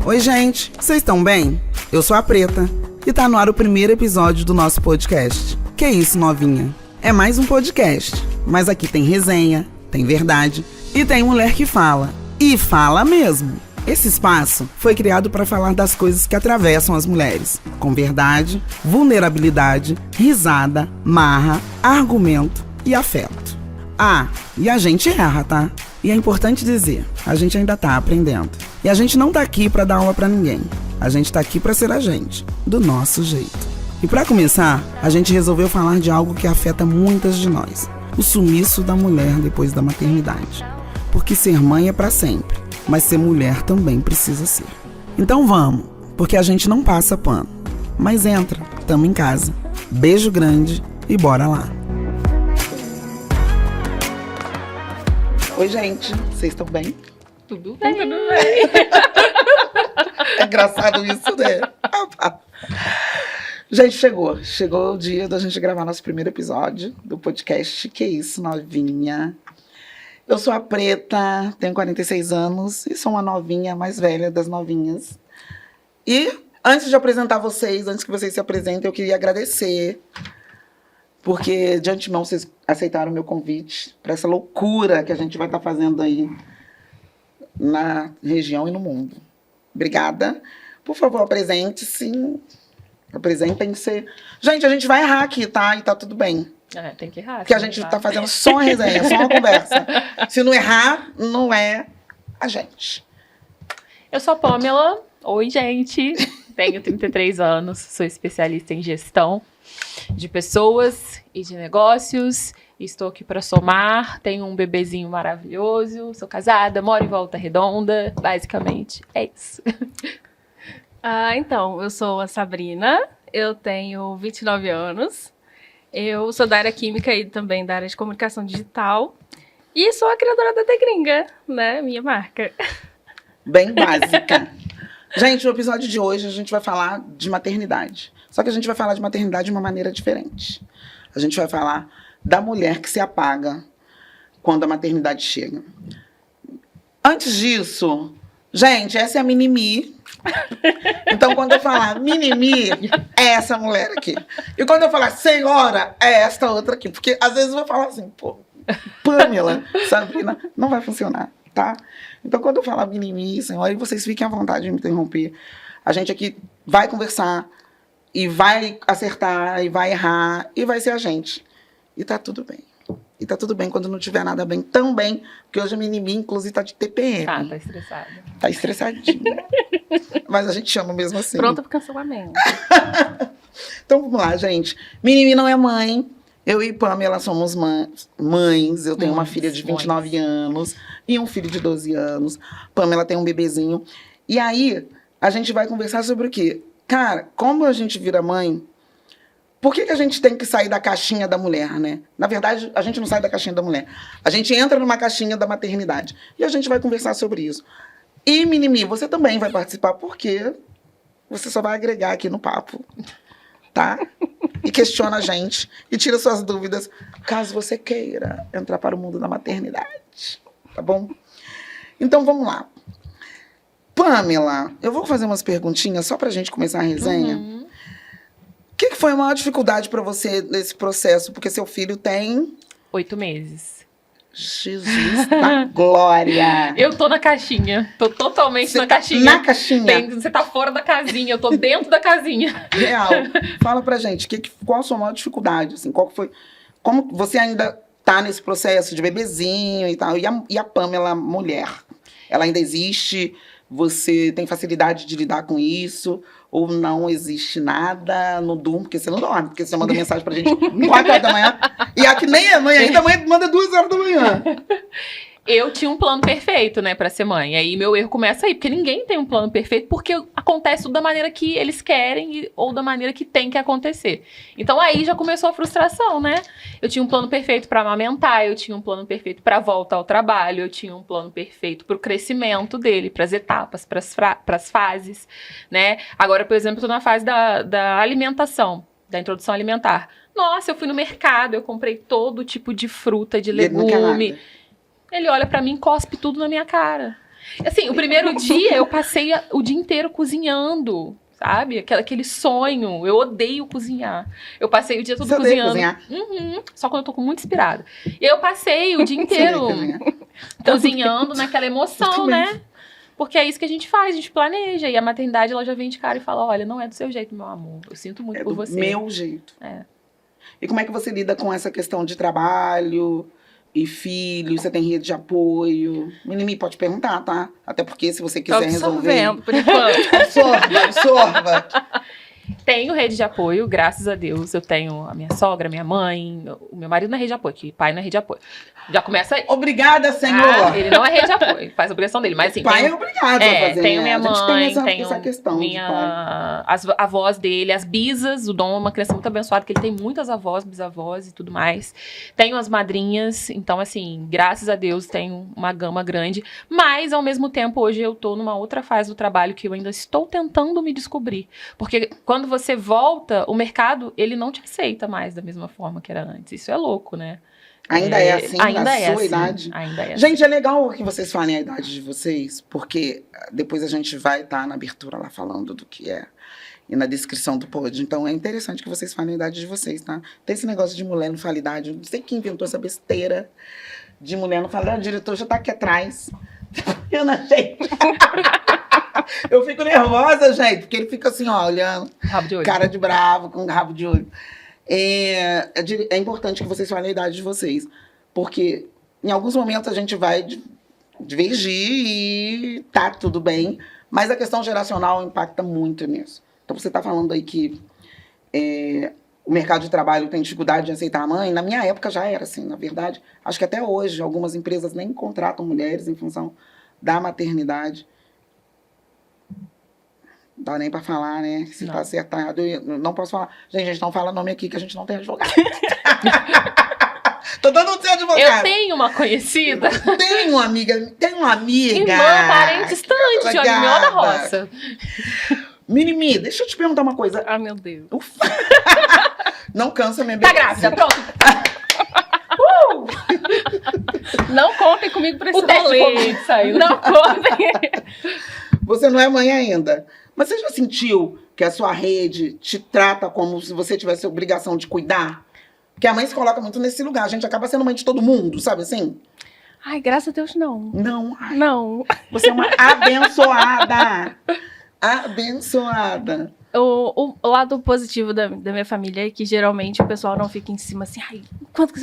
Oi, gente, vocês estão bem? Eu sou a Preta e tá no ar o primeiro episódio do nosso podcast. Que isso, novinha? É mais um podcast, mas aqui tem resenha, tem verdade e tem mulher que fala. E fala mesmo. Esse espaço foi criado para falar das coisas que atravessam as mulheres, com verdade, vulnerabilidade, risada, marra, argumento e afeto. Ah, e a gente erra, tá? E é importante dizer, a gente ainda tá aprendendo. E a gente não tá aqui pra dar aula pra ninguém. A gente tá aqui pra ser a gente, do nosso jeito. E pra começar, a gente resolveu falar de algo que afeta muitas de nós. O sumiço da mulher depois da maternidade. Porque ser mãe é pra sempre, mas ser mulher também precisa ser. Então vamos, porque a gente não passa pano. Mas entra, tamo em casa. Beijo grande e bora lá. Oi, gente, vocês estão bem? Tudo bem, tudo bem. É engraçado isso, né? Gente, chegou o dia da gente gravar nosso primeiro episódio do podcast. Que isso, novinha? Eu sou a Preta, tenho 46 anos e sou uma novinha mais velha das novinhas. E antes de apresentar vocês, antes que vocês se apresentem, eu queria agradecer, porque de antemão vocês aceitaram o meu convite para essa loucura que a gente vai estar fazendo aí na região e no mundo. Obrigada. Por favor, apresente-se. Apresentem-se. Gente, a gente vai errar aqui, tá? E tá tudo bem. Tem que errar. Porque a gente tá fazendo só uma resenha, só uma conversa. Se não errar, não é a gente. Eu sou a Pamela. Oi, gente. Tenho 33 anos. Sou especialista em gestão de pessoas e de negócios. Estou aqui para somar. Tenho um bebezinho maravilhoso. Sou casada, moro em Volta Redonda. Basicamente, é isso. Então, eu sou a Sabrina. Eu tenho 29 anos. Eu sou da área química e também da área de comunicação digital. E sou a criadora da Tegringa, né? Minha marca. Bem básica. Gente, no episódio de hoje a gente vai falar de maternidade. Só que a gente vai falar de maternidade de uma maneira diferente. A gente vai falar da mulher que se apaga quando a maternidade chega. Antes disso, gente, essa é a Mini-Me. Então, quando eu falar Mini-Me, é essa mulher aqui. E quando eu falar senhora, é esta outra aqui. Porque às vezes eu vou falar assim, pô, Pamela, Sabrina, não vai funcionar, tá? Então, quando eu falar Mini-Me, senhora, e vocês fiquem à vontade de me interromper. A gente aqui vai conversar e vai acertar e vai errar e vai ser a gente. E tá tudo bem. E tá tudo bem quando não tiver nada bem também, porque hoje a Mini-Me, inclusive, tá de TPM. Tá estressada. Tá estressadinha. Mas a gente chama mesmo assim. Pronta pro cancelamento. Então vamos lá, gente. Mini-Me não é mãe. Eu e Pamela somos mães. Eu tenho uma filha de 29 anos e um filho de 12 anos. Pamela tem um bebezinho. E aí, a gente vai conversar sobre o quê? Cara, como a gente vira mãe, por que a gente tem que sair da caixinha da mulher, né? Na verdade, a gente não sai da caixinha da mulher. A gente entra numa caixinha da maternidade. E a gente vai conversar sobre isso. E, Mini-Me, você também vai participar, porque você só vai agregar aqui no papo, tá? E questiona a gente e tira suas dúvidas, caso você queira entrar para o mundo da maternidade, tá bom? Então, vamos lá. Pamela, eu vou fazer umas perguntinhas só pra gente começar a resenha. O que foi a maior dificuldade para você nesse processo? Porque seu filho tem 8 meses. Jesus da glória! Eu tô na caixinha. Tô totalmente na caixinha. Na caixinha? Você tá fora da casinha, eu tô dentro da casinha. Real. Fala pra gente, qual a sua maior dificuldade? Assim, como você ainda tá nesse processo de bebezinho e tal? E a Pamela, mulher? Ela ainda existe? Você tem facilidade de lidar com isso? Ou não existe nada, não durmo, porque você não dorme, porque você manda mensagem pra gente 4 horas da manhã, e aqui nem é mãe ainda, manda 2 horas da manhã. Eu tinha um plano perfeito, né, pra ser mãe. Aí meu erro começa aí, porque ninguém tem um plano perfeito, porque acontece tudo da maneira que eles querem ou da maneira que tem que acontecer. Então aí já começou a frustração, né? Eu tinha um plano perfeito pra amamentar, eu tinha um plano perfeito pra volta ao trabalho, eu tinha um plano perfeito pro crescimento dele, pras etapas, pras fases, né? Agora, por exemplo, eu tô na fase da alimentação, da introdução alimentar. Nossa, eu fui no mercado, eu comprei todo tipo de fruta, de legume. Ele olha pra mim e cospe tudo na minha cara. Assim, o primeiro dia eu passei o dia inteiro cozinhando, sabe? Aquele sonho. Eu odeio cozinhar. Eu passei o dia todo Você odeia cozinhando. cozinhar? Só quando eu tô muito inspirada. E eu passei o dia Você inteiro odeia cozinhar? cozinhando naquela Eu emoção, também. né? Porque é isso que a gente faz, a gente planeja. E a maternidade, ela já vem de cara e fala, olha, não é do seu jeito, meu amor. Eu sinto muito É por do você. meu jeito. É. E como é que você lida com essa questão de trabalho e filho? Você tem rede de apoio? Minimi, pode perguntar, tá? Até porque se você Tô quiser resolver... absorvendo, por enquanto. Absorva. Tenho rede de apoio, graças a Deus. Eu tenho a minha sogra, minha mãe, o meu marido na rede de apoio, que pai não é rede de apoio. Já começa aí. Obrigada, Senhor. Ele não é rede de apoio, faz a obrigação dele. Mas assim, O pai tem- é obrigado a fazer. tenho minha A gente mãe, tem tenho essa questão de pai. as avós dele, as bisas. O Dom é uma criança muito abençoada, que ele tem muitas avós, bisavós e tudo mais. Tenho as madrinhas, então assim, graças a Deus tenho uma gama grande. Mas, ao mesmo tempo, hoje eu tô numa outra fase do trabalho que eu ainda estou tentando me descobrir. Porque quando você volta, o mercado, ele não te aceita mais da mesma forma que era antes. Isso é louco, né? Ainda é assim, ainda na é sua assim, idade? Ainda é assim. Gente, é legal que vocês falem a idade de vocês, porque depois a gente vai estar na abertura lá falando do que é e na descrição do pod. Então é interessante que vocês falem a idade de vocês, tá? Tem esse negócio de mulher não fala idade. Eu não sei quem inventou essa besteira de mulher não fala idade. O diretor já tá aqui atrás. Eu não achei. Eu fico nervosa, gente, porque ele fica assim, ó, olhando, Rabo de olho. cara de bravo, com rabo de olho. É importante que vocês falem a idade de vocês, porque em alguns momentos a gente vai divergir e tá tudo bem, mas a questão geracional impacta muito nisso. Então você tá falando aí que o mercado de trabalho tem dificuldade de aceitar a mãe. Na minha época já era assim, na verdade. Acho que até hoje algumas empresas nem contratam mulheres em função da maternidade. Não dá nem pra falar, né? Se Não. tá acertado, eu não posso falar. Gente, a gente não fala nome aqui que a gente não tem advogado. Tô dando de ser advogado. Eu tenho uma conhecida, Tenho uma amiga. irmã, parente distante, de Olho Mel da Roça. Minimi, deixa eu te perguntar uma coisa. Ah, meu Deus. Não cansa minha Tá beleza. grávida, pronto. Não contem comigo pra esse O teste de rolê. Covid saiu. Não contem. Você não é mãe ainda. Mas você já sentiu que a sua rede te trata como se você tivesse a obrigação de cuidar? Porque a mãe se coloca muito nesse lugar. A gente acaba sendo mãe de todo mundo, sabe assim? Ai, graças a Deus, não. Não. Ai, Não. você é uma abençoada. Abençoada. O lado positivo da minha família é que geralmente o pessoal não fica em cima assim, ai, quando que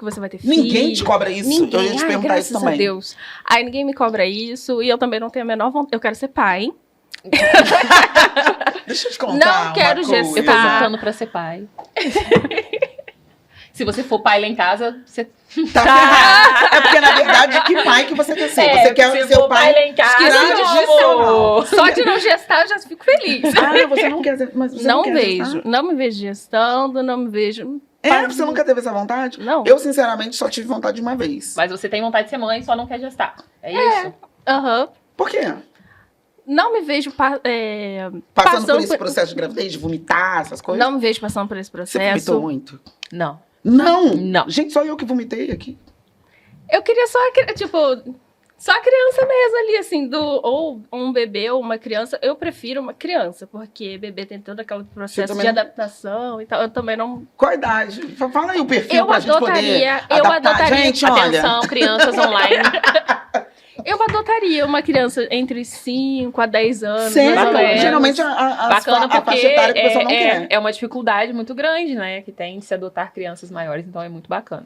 você vai ter filho? Ninguém te cobra isso. Ninguém. Eu ia te Ai, perguntar graças isso também. a Deus. Aí ninguém me cobra isso e eu também não tenho a menor vontade. Eu quero ser pai. Deixa eu te contar Não uma quero coisa. gestar. Eu tô lutando pra ser pai. Se você for pai lá em casa, você Tá ferrado. É porque, na verdade, que pai que você quer ser? Você quer se ser for o pai lá em casa, tradicional. Só de não gestar eu já fico feliz. Ah, você não quer ser... Mas você Não quer vejo. gestar? Não me vejo gestando, não me vejo. Você nunca teve essa vontade? Não. Eu, sinceramente, só tive vontade de uma vez. Mas você tem vontade de ser mãe, só não quer gestar. É isso? Aham. Por quê? Não me vejo Passando por esse processo de gravidez, de vomitar, essas coisas? Não me vejo passando por esse Você vomitou processo. muito? Não. Não! Não. Gente, só eu que vomitei aqui. Eu queria só, só a criança mesmo ali, assim, ou um bebê ou uma criança. Eu prefiro uma criança, porque bebê tem todo aquele processo também de não- adaptação e tal. Eu também não. Qual a idade? Fala aí o perfil Eu pra gente poder adotaria- eu adaptar. adotaria- Gente, olha... Atenção, crianças online. Eu adotaria uma criança entre 5 a 10 anos. Sério? mais ou menos. Geralmente Bacana a porque faixa etária que o pessoal não quer. é uma dificuldade muito grande, né? Que tem de se adotar crianças maiores, então é muito bacana.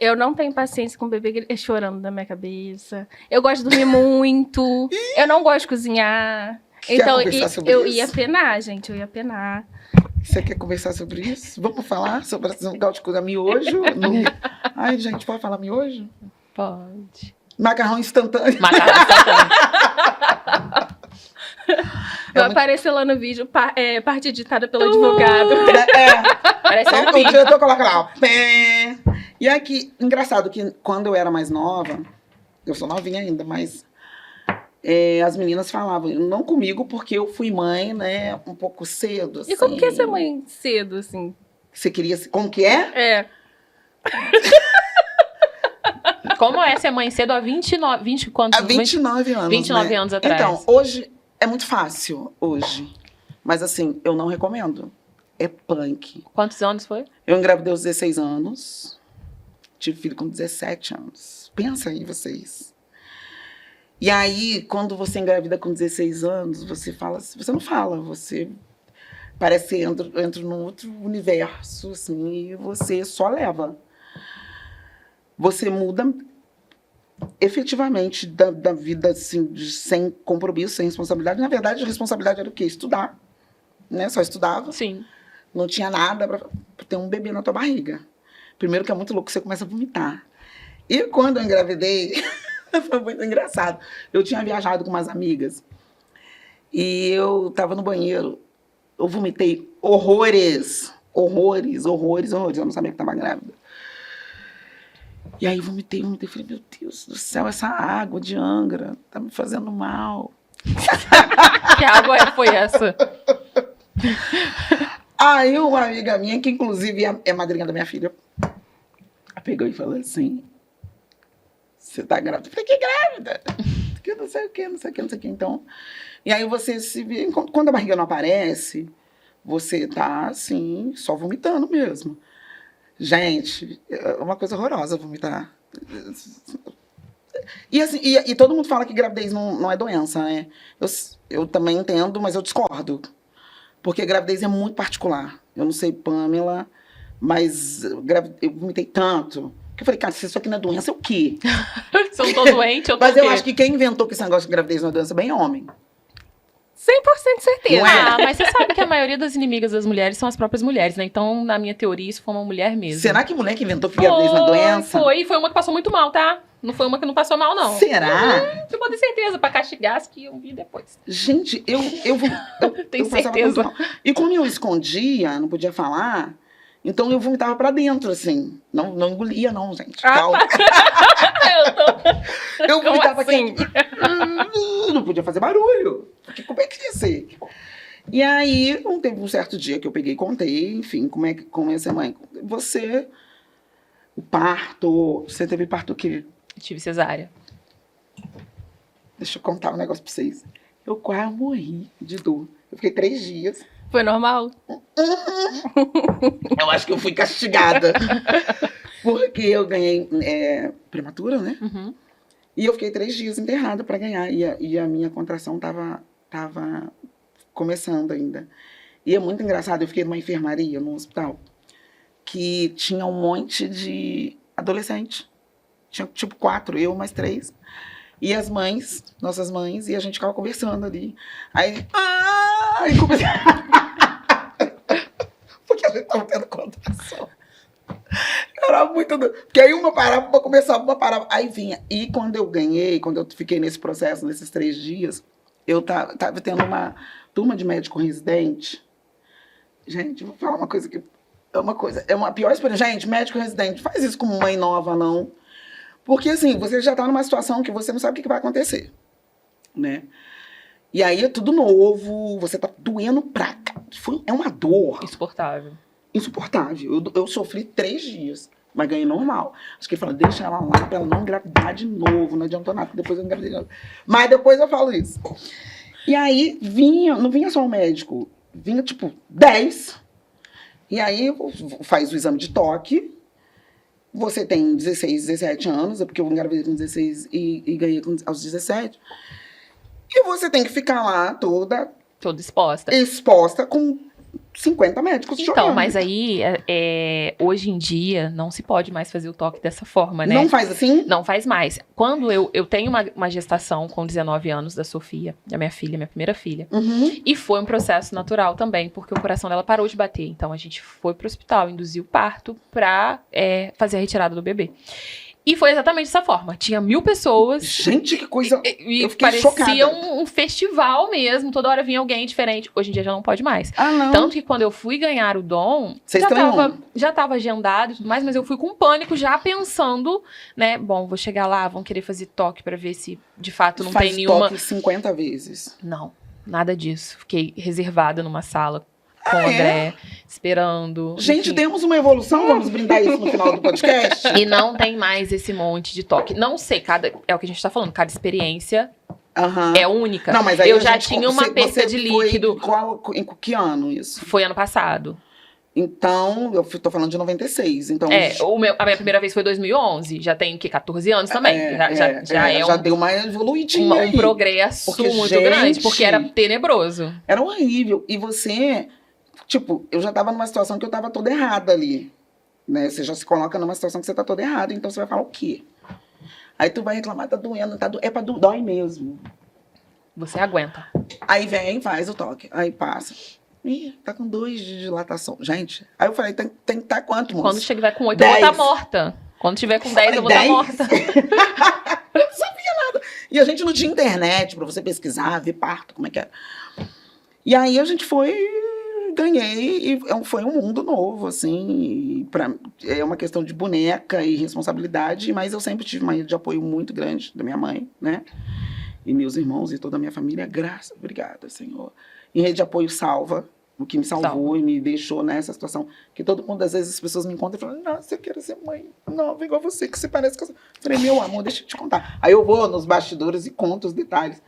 Eu não tenho paciência com o bebê chorando na minha cabeça. Eu gosto de dormir muito. Eu não gosto de cozinhar. Quer Então, conversar sobre eu isso? ia penar, gente. Eu ia penar. Você quer conversar sobre isso? Vamos falar sobre esse lugar de coisa miojo? Ai, gente, pode falar miojo? Pode. Macarrão instantâneo. Macarrão instantâneo. Vai aparecer lá no vídeo, parte editada pelo advogado. Parece um O pico. diretor coloca lá, ó. Pé. E aqui, engraçado que quando eu era mais nova, eu sou novinha ainda, mas as meninas falavam, não comigo, porque eu fui mãe, né, um pouco cedo. E como que é assim. ser mãe cedo, assim? Você queria. Como que é? É. Como é ser mãe cedo há 29, 20 quantos? Há 29 anos, 29 né? anos atrás. Então, hoje é muito fácil, hoje. Mas assim, eu não recomendo. É punk. Quantos anos foi? Eu engravidei aos 16 anos. Tive filho com 17 anos. Pensa aí, vocês. E aí, quando você engravida com 16 anos, você fala... Você não fala, você... Parece que entra num outro universo, assim, e você só leva. Você muda efetivamente da vida, assim, sem compromisso, sem responsabilidade. Na verdade, a responsabilidade era o quê? Estudar. Né? Só estudava. Sim. Não tinha nada para ter um bebê na tua barriga. Primeiro que é muito louco, você começa a vomitar. E quando eu engravidei, foi muito engraçado. Eu tinha viajado com umas amigas e eu estava no banheiro. Eu vomitei horrores. Horrores. Eu não sabia que estava grávida. E aí vomitei. Falei, meu Deus do céu, essa água de Angra tá me fazendo mal. Que água foi essa? Aí uma amiga minha, que inclusive é madrinha da minha filha, pegou e falou assim, você tá grávida? Eu falei, que grávida? Que não sei o que. Então, e aí você se vê, quando a barriga não aparece, você tá assim, só vomitando mesmo. Gente, é uma coisa horrorosa vomitar. E, assim, e todo mundo fala que gravidez não é doença, né? Eu também entendo, mas eu discordo. Porque gravidez é muito particular. Eu não sei, Pamela, mas eu vomitei tanto. Que eu falei, cara, se isso aqui não é doença, é o quê? Se eu não tô doente, eu tô Mas o quê? eu acho que quem inventou que esse negócio de gravidez não é doença é bem homem. 100% de certeza. Não é? Ah, mas você sabe que a maioria das inimigas das mulheres são as próprias mulheres, né? Então, na minha teoria, isso foi uma mulher mesmo. Será que mulher que inventou que gravidez não é doença? Foi uma que passou muito mal, tá? Não foi uma que não passou mal, não. Será? Eu pode ter certeza, pra castigar as que eu vi depois. Gente, eu Tenho passava certeza. muito mal. E como eu escondia, não podia falar, então eu vomitava pra dentro, assim. Não engolia, não, gente. Calma. Eu Como vomitava assim? aqui. Não podia fazer barulho. Porque como é que ia ser? E aí, teve um certo dia que eu peguei e contei, enfim, como é ser mãe. O parto, você teve parto o quê? Eu tive cesárea. Deixa eu contar um negócio pra vocês. Eu quase morri de dor. Eu fiquei 3 dias. Foi normal? Eu acho que eu fui castigada. Porque eu ganhei prematura, né? Uhum. E eu fiquei 3 dias enterrada pra ganhar. E a minha contração tava começando ainda. E é muito engraçado, eu fiquei numa enfermaria, num hospital, que tinha um monte de adolescente. Tinha tipo 4, eu mais 3. E as mães, nossas mães, e a gente ficava conversando ali. Aí comecei... Porque a gente tava tendo contração. Era muito... Porque aí uma parava, uma começava, uma parava. Aí vinha. E quando eu ganhei, quando eu fiquei nesse processo, nesses 3 dias, eu tava tendo uma turma de médico residente. Gente, vou falar uma coisa que... É uma pior experiência. Gente, médico residente, faz isso como mãe nova, não. Porque, assim, você já tá numa situação que você não sabe o que vai acontecer, né? E aí é tudo novo, você tá doendo pra cá. É uma dor Insuportável. insuportável. Eu sofri 3 dias, mas ganhei normal. Acho que ele falou, deixa ela lá pra ela não engravidar de novo. Não adiantou nada, depois eu engravidei de novo. Mas depois eu falo isso. E aí não vinha só um médico, vinha tipo 10. E aí faz o exame de toque. Você tem 16, 17 anos, é porque eu engravidei com 16 e ganhei aos 17. E você tem que ficar lá toda exposta com 50 médicos te Então, olhando. mas aí, hoje em dia, não se pode mais fazer o toque dessa forma, né? Não faz assim? Não faz mais. Quando eu tenho uma gestação com 19 anos da Sofia, da minha filha, minha primeira filha, Uhum. e foi um processo natural também, porque o coração dela parou de bater. Então, a gente foi pro hospital, induziu o parto pra fazer a retirada do bebê. E foi exatamente dessa forma. Tinha 1000 pessoas. Gente, que coisa... E eu fiquei parecia chocada. um festival mesmo. Toda hora vinha alguém diferente. Hoje em dia já não pode mais. Ah, não. Tanto que quando eu fui ganhar o dom, Vocês já tava agendado e tudo mais, mas eu fui com pânico já pensando, né? Bom, vou chegar lá, vão querer fazer toque pra ver se de fato não tem nenhuma... toque 50 vezes. Não, nada disso. Fiquei reservada numa sala com o André, esperando. Gente, enfim. temos uma evolução, vamos brindar isso no final do podcast? E não tem mais esse monte de toque. Não sei, é o que a gente tá falando, cada experiência Aham. é única. Não, mas aí eu a já gente- tinha uma perca você de foi líquido. em que ano isso? Foi ano passado. Então, eu tô falando de 96. Então, A minha primeira vez foi em 2011. Já tem, o quê? 14 anos também. já deu uma evoluidinha um aí. progresso Porque, muito gente, grande, porque era tenebroso. Era horrível. E você, tipo, eu já tava numa situação que eu tava toda errada ali. Né? Você já se coloca numa situação que você tá toda errada, então você vai falar o quê? Aí tu vai reclamar, tá doendo, dói mesmo. Você aguenta. Aí vem, faz o toque. Aí passa. Ih, tá com 2 de dilatação. Gente, aí eu falei, tem que estar quanto, moço? Quando tiver com 8, eu vou 10. estar morta. Quando tiver com 10, eu vou estar 10? morta. Eu não sabia nada. E a gente não tinha internet pra você pesquisar, ver parto, como é que era. E aí a gente ganhei, e foi um mundo novo, assim. É uma questão de boneca e responsabilidade, mas eu sempre tive uma rede de apoio muito grande da minha mãe, né? E meus irmãos e toda a minha família, obrigada, Senhor. Em rede de apoio salva, o que me salvou e me deixou nessa situação. Que todo mundo, às vezes, as pessoas me encontram e falam, nossa, eu quero ser mãe nova igual você, que você parece que eu sou. Eu falei, meu amor, deixa eu te contar. Aí eu vou nos bastidores e conto os detalhes.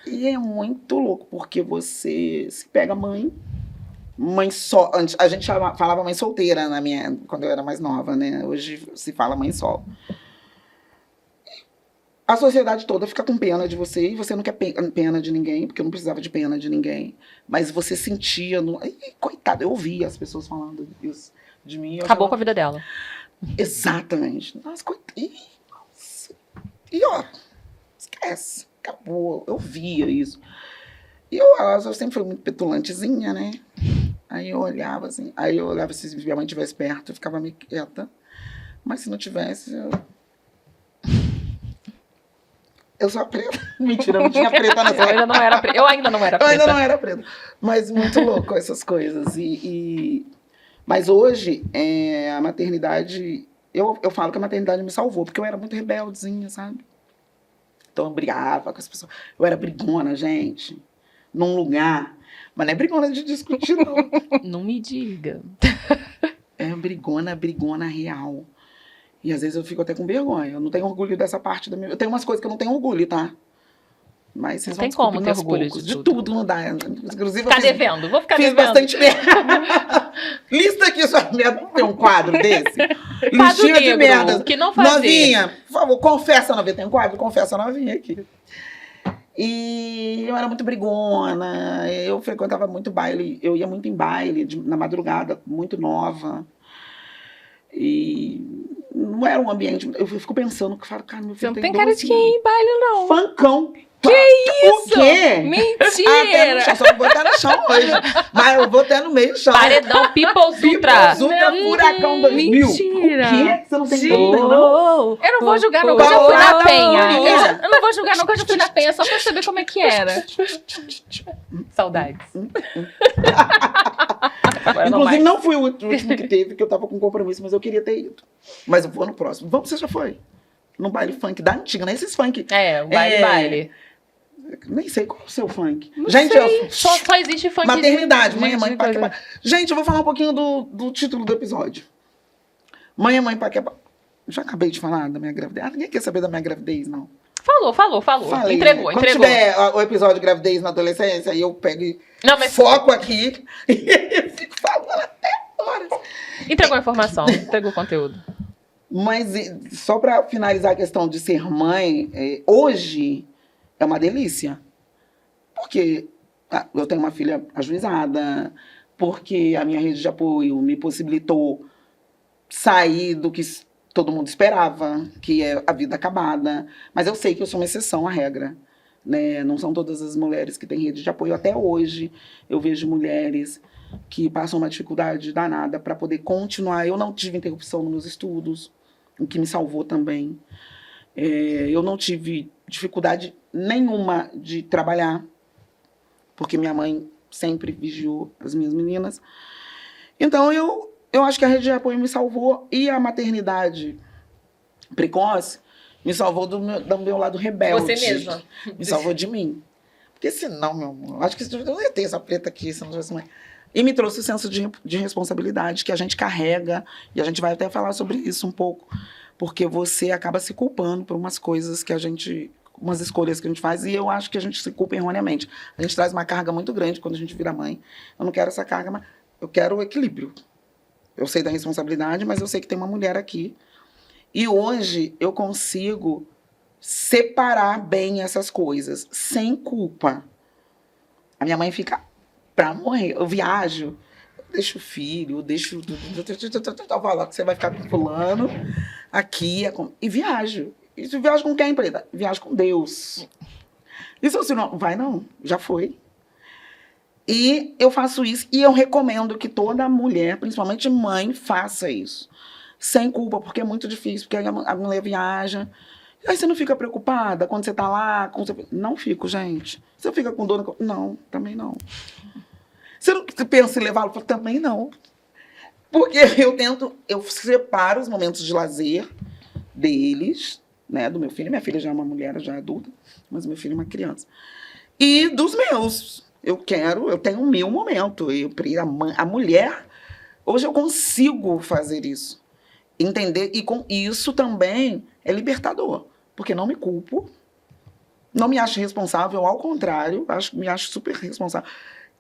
E é muito louco, porque você se pega mãe só. A gente falava mãe solteira quando eu era mais nova, né? Hoje se fala mãe solo. A sociedade toda fica com pena de você e você não quer pena de ninguém, porque eu não precisava de pena de ninguém. Mas você sentia. Coitada, eu ouvia as pessoas falando isso de mim. Acabou com a vida dela. Exatamente. Nossa, coitada. Nossa. E ó, esquece. Acabou. Eu via isso. E eu sempre fui muito petulantezinha, né? Aí eu olhava assim. Aí eu olhava se minha mãe estivesse perto, eu ficava meio quieta. Mas se não tivesse, eu sou a preta. Mentira, eu não tinha preta nessa época. Eu ainda não era preta. Eu ainda não era preta. Mas muito louco essas coisas. Mas hoje, a maternidade... Eu falo que a maternidade me salvou, porque eu era muito rebeldezinha, sabe? Então eu brigava com as pessoas. Eu era brigona, gente. Num lugar. Mas não é brigona de discutir, não. Não me diga. É brigona real. E às vezes eu fico até com vergonha. Eu não tenho orgulho dessa parte da minha... Eu tenho umas coisas que eu não tenho orgulho, tá? Mas vocês Não vão tem como descobrindo ter aos orgulho poucos. de De tudo não dá. Inclusive, Ficar devendo. Vou ficar fiz devendo. bastante merda. Lista aqui sua merda. Tem um quadro desse? Quadro Listinha de negro, merda. o que não fazer. Novinha, por favor, confessa novinha. Tem um quadro? Confessa novinha aqui. E eu era muito brigona. Eu frequentava muito baile. Eu ia muito em baile, na madrugada, muito nova. E não era um ambiente... Eu fico pensando, que eu falo, cara, meu Você filho não tem tem cara de 12 quem ir em baile, não. Funkão. Que O quê? Mentira! No chão, só não vou até no chão hoje. Mas eu vou até no meio do chão. Paredão People's Ultra. Ultra Furacão 2000. Mentira. O quê? Você não tem Sim. dúvida, não? Eu não vou julgar, não, Qual porque eu fui na a penha. teoria? Eu não vou julgar, não, porque eu já fui na penha, só pra saber como é que era. Saudades. Agora não Inclusive, mais. não fui o último que teve, que eu tava com compromisso, mas eu queria ter ido. Mas eu vou no próximo. Vamos, você já foi? No baile funk da antiga, né? Esses funk. É, o baile. Nem sei qual é o seu funk. Não Gente, sei. Só existe funk maternidade, mãe é de mãe, pai é coisa. pai. Gente, eu vou falar um pouquinho do título do episódio. Mãe é mãe, pai é pai. Já acabei de falar da minha gravidez. Ninguém quer saber da minha gravidez, não. Falou. Falei, Entregou, né? Quando entregou. tiver o episódio de gravidez na adolescência, aí eu pego e Não, mas foco aqui e fico falando até horas. entregou a informação, entregou o conteúdo. Mas só para finalizar a questão de ser mãe, hoje é uma delícia. Porque eu tenho uma filha ajuizada, porque a minha rede de apoio me possibilitou sair do que todo mundo esperava, que é a vida acabada. Mas eu sei que eu sou uma exceção à regra. Né? Não são todas as mulheres que têm rede de apoio. Até hoje eu vejo mulheres que passam uma dificuldade danada para poder continuar. Eu não tive interrupção nos meus estudos, o que me salvou também. Eu não tive dificuldade nenhuma de trabalhar, porque minha mãe sempre vigiou as minhas meninas. Então, eu acho que a rede de apoio me salvou, e a maternidade precoce me salvou do meu lado rebelde. Você mesma. Me salvou de mim. Porque senão, meu amor, acho que eu não ia ter essa preta aqui se não tivesse mãe. E me trouxe o senso de responsabilidade que a gente carrega, e a gente vai até falar sobre isso um pouco, porque você acaba se culpando por umas coisas que a gente, umas escolhas que a gente faz, e eu acho que a gente se culpa erroneamente. A gente traz uma carga muito grande quando a gente vira mãe. Eu não quero essa carga, mas eu quero o equilíbrio. Eu sei da responsabilidade, mas eu sei que tem uma mulher aqui. E hoje eu consigo separar bem essas coisas, sem culpa. A minha mãe fica pra morrer. Eu viajo, eu deixo o filho, eu deixo... Fala que você vai ficar com fulano aqui. E viajo. E viajo com quem, Preta? Viajo com Deus. E se você não... Vai não, já foi. E eu faço isso, e eu recomendo que toda mulher, principalmente mãe, faça isso. Sem culpa, porque é muito difícil, porque a mulher viaja. Aí você não fica preocupada quando você tá lá? Não fico, gente. Você fica com dor? Não, também não. Você não pensa em levá-lo? Também não. Porque eu separo os momentos de lazer deles, né, do meu filho. Minha filha já é uma mulher, já é adulta, mas meu filho é uma criança. E dos meus. Eu tenho o meu momento. A mulher, hoje eu consigo fazer isso. Entender, e com isso também é libertador. Porque não me culpo, não me acho responsável, ao contrário, me acho super responsável.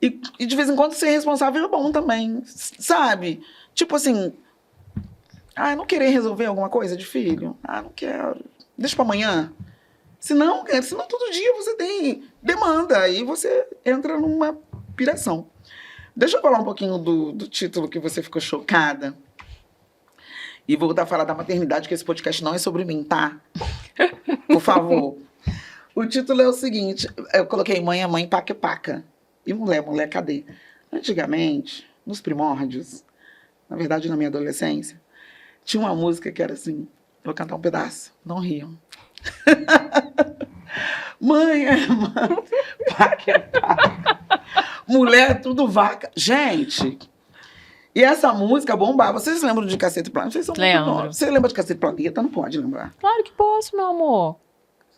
E de vez em quando ser responsável é bom também, sabe? Tipo assim, não querer resolver alguma coisa de filho? Não quero. Deixa pra amanhã. Senão todo dia você tem demanda, aí você entra numa piração. Deixa eu falar um pouquinho do título que você ficou chocada. E voltar a falar da maternidade, que esse podcast não é sobre mim, tá? Por favor. O título é o seguinte, eu coloquei mãe é mãe, paca é paca. E mulher, cadê? Antigamente, nos primórdios, na verdade na minha adolescência, tinha uma música que era assim, vou cantar um pedaço, não riam. Mãe é mãe, paca é paca. Mulher é tudo vaca. Gente... E essa música bombava. Vocês lembram de Cacete Planeta? Vocês são muito novos. Você lembra de Cacete Planeta? Não pode lembrar. Claro que posso, meu amor.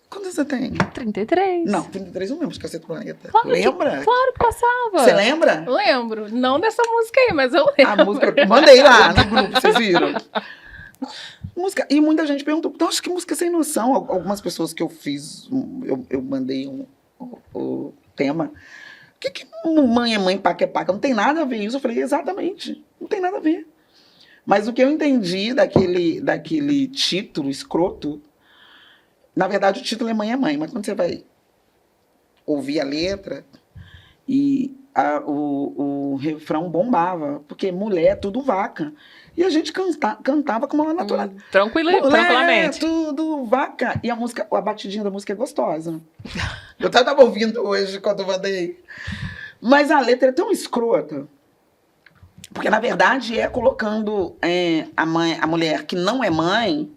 Quantos você tem? 33. Não, 33 eu não lembro de Cacete Planeta. Claro Lembra? Claro que passava. Você lembra? Lembro. Não dessa música aí, mas eu lembro. A música eu mandei lá no grupo, vocês viram? Música. E muita gente perguntou, então acho que música sem noção. Algumas pessoas que eu fiz, eu mandei o tema. O que mãe é mãe, paca é paca? Não tem nada a ver isso. Eu falei, exatamente, não tem nada a ver. Mas o que eu entendi daquele título escroto, na verdade o título é mãe é mãe, mas quando você vai ouvir a letra, e o refrão bombava, porque mulher é tudo vaca. E a gente cantava com uma naturalidade. Tranquilamente. É tudo vaca. E a batidinha da música é gostosa. Eu tava ouvindo hoje quando eu mandei. Mas a letra é tão escrota. Porque, na verdade, é colocando a mulher que não é mãe.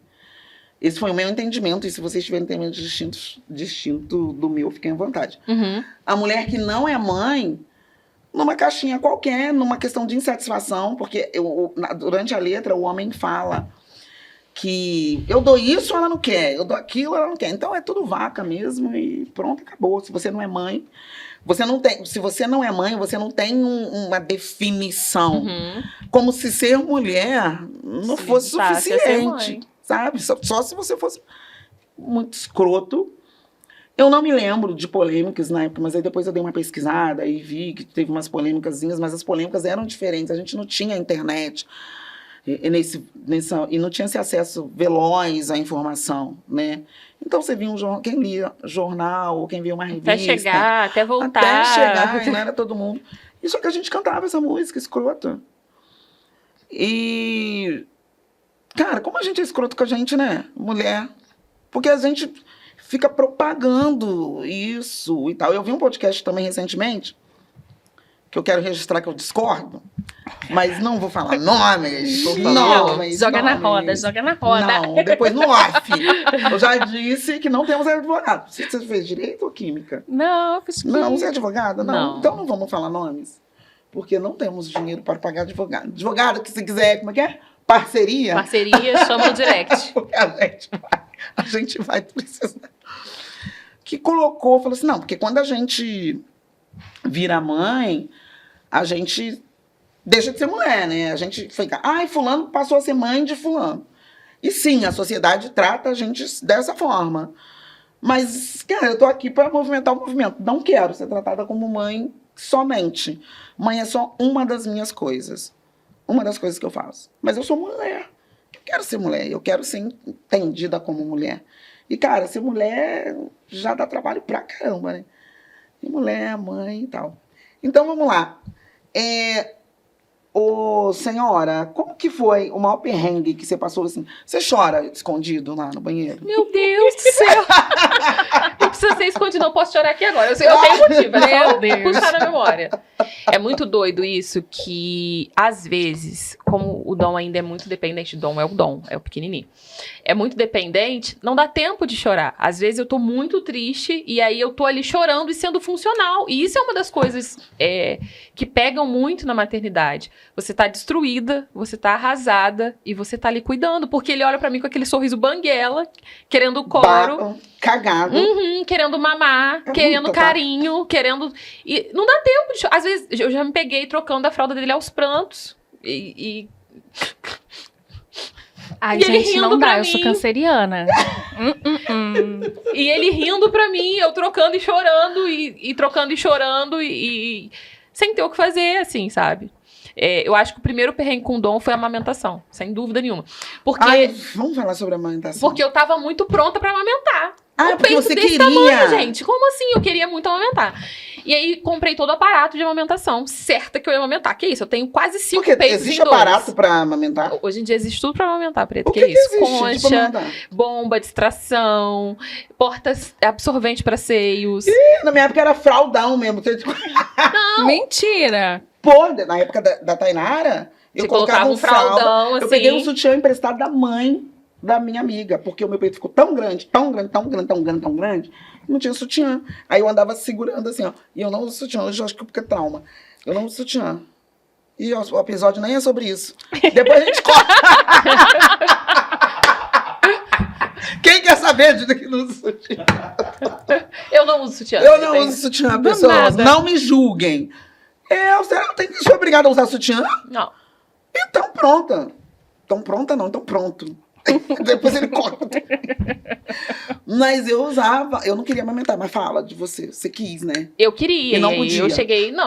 Esse foi o meu entendimento. E se vocês tiverem entendimentos distinto do meu, fiquem à vontade. Uhum. A mulher que não é mãe, numa caixinha qualquer, numa questão de insatisfação, porque durante a letra o homem fala que eu dou isso, ela não quer, eu dou aquilo, ela não quer. Então é tudo vaca mesmo e pronto, acabou. Se você não é mãe, se você não é mãe, você não tem uma definição. Uhum. Como se ser mulher não fosse suficiente, sabe? Só se você fosse muito escroto. Eu não me lembro de polêmicas na época, mas aí depois eu dei uma pesquisada e vi que teve umas polêmicazinhas, mas as polêmicas eram diferentes. A gente não tinha internet e não tinha esse acesso veloz à informação, né? Então você via quem lia jornal, ou quem via uma revista. Até chegar, até voltar. Até chegar, e não era todo mundo. E só que a gente cantava essa música escrota. E... Cara, como a gente é escroto com a gente, né? Mulher. Porque a gente fica propagando isso e tal. Eu vi um podcast também recentemente, que eu quero registrar que eu discordo, mas não vou falar nomes. Joga na roda. Não, depois no off. Eu já disse que não temos advogado. Você fez direito ou química? Não, eu fiz química. Não, você é advogada? Não. Então não vamos falar nomes, porque não temos dinheiro para pagar advogado. Advogado que se quiser, como é que é? Parceria? Parceria, chama o direct. A gente vai precisar. Que colocou, falou assim, não, porque quando a gente vira mãe, a gente deixa de ser mulher, né? A gente fica, ai, fulano passou a ser mãe de fulano. E sim, a sociedade trata a gente dessa forma. Mas, cara, eu tô aqui para movimentar o movimento. Não quero ser tratada como mãe somente. Mãe é só uma das minhas coisas. Uma das coisas que eu faço. Mas eu sou mulher. Eu quero ser mulher. Eu quero ser entendida como mulher. E, cara, ser mulher já dá trabalho pra caramba, né? E mulher, mãe e tal. Então, vamos lá. Ô, senhora, como que foi o maior perrengue que você passou assim? Você chora escondido lá no banheiro? Meu Deus do céu! Não precisa ser escondido, não posso chorar aqui agora. Eu tenho motivo, é só puxar na memória. É muito doido isso que, às vezes, como o Dom ainda é muito dependente, Dom, é o pequenininho. É muito dependente, não dá tempo de chorar. Às vezes eu tô muito triste e aí eu tô ali chorando e sendo funcional. E isso é uma das coisas que pegam muito na maternidade. Você tá destruída, você tá arrasada e você tá ali cuidando. Porque ele olha pra mim com aquele sorriso banguela, querendo coro. Cagado. Querendo mamar, querendo carinho, querendo... E não dá tempo de chorar. Às vezes eu já me peguei trocando a fralda dele aos prantos. Ai, E ele gente, rindo não pra dá, eu mim. sou canceriana. E ele rindo pra mim, eu trocando e chorando, e trocando e chorando, e sem ter o que fazer, assim, sabe? Eu acho que o primeiro perrengue com o Dom foi a amamentação, sem dúvida nenhuma. Porque, Vamos falar sobre a amamentação. porque eu tava muito pronta pra amamentar. Porque você desse queria. tamanho, gente. Como assim? Eu queria muito amamentar. E aí, comprei todo o aparato de amamentação. Certa que eu ia amamentar. Que isso? Eu tenho quase 5 Porque peitos existe em 2. aparato pra amamentar? Hoje em dia existe tudo pra amamentar, Preto. O Que que isso? existe de Concha, amamentar? bomba, distração, portas absorvente pra seios. Na minha época era fraldão mesmo. Mentira! Pô, na época da Tainara, eu Você colocava colocava um fraldão, assim. Eu peguei um sutiã emprestado da mãe da minha amiga, porque o meu peito ficou tão grande, não tinha sutiã. Aí eu andava segurando assim, ó. E eu não uso sutiã, hoje eu acho que porque é trauma. Eu não uso sutiã. E ó, o episódio nem é sobre isso. Depois a gente corta. Quem quer saber de que não usa sutiã? Eu não uso sutiã. Eu não uso sutiã, pessoas. nada. Não me julguem. Você não tem que ser obrigada a usar sutiã? Não. Então pronta. Então pronta não, então pronto. Depois ele corta. Mas eu usava, eu não queria amamentar, mas fala de você. Você quis, né? Eu queria. E não aí podia. Eu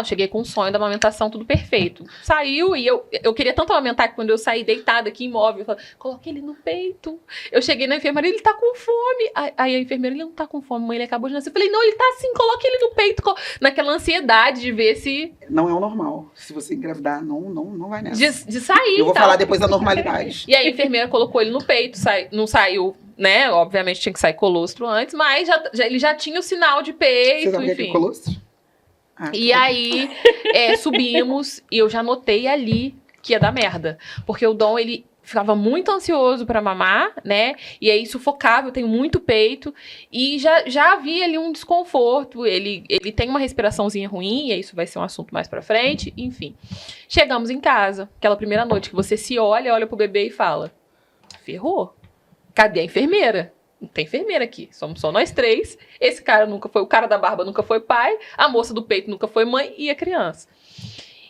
cheguei com o sonho da amamentação, tudo perfeito. Saiu e eu queria tanto amamentar que quando eu saí deitada aqui, imóvel, eu falei, coloque ele no peito. Eu cheguei na enfermeira, ele tá com fome. Aí a enfermeira, ele não tá com fome, mãe, ele acabou de nascer. Eu falei, não, ele tá assim, coloque ele no peito. Naquela ansiedade de ver se... Não é o normal. Se você engravidar, não vai nessa. De sair. Eu vou tal. falar depois da normalidade. E aí a enfermeira colocou ele no peito, não saiu, né? Obviamente tinha que sair colostro antes, mas ele já tinha o sinal de Você peito, sabe o que é enfim. colostro? E aí, subimos e eu já notei ali que ia dar merda. Porque o Dom, ele ficava muito ansioso pra mamar, né? E aí sufocava, eu tenho muito peito. E já havia ali um desconforto. Ele tem uma respiraçãozinha ruim, e isso vai ser um assunto mais pra frente. Enfim, chegamos em casa. Aquela primeira noite que você se olha pro bebê e fala, ferrou. Cadê a enfermeira? Não tem enfermeira aqui. Somos só nós 3. Esse cara nunca foi... O cara da barba nunca foi pai. A moça do peito nunca foi mãe. E a criança.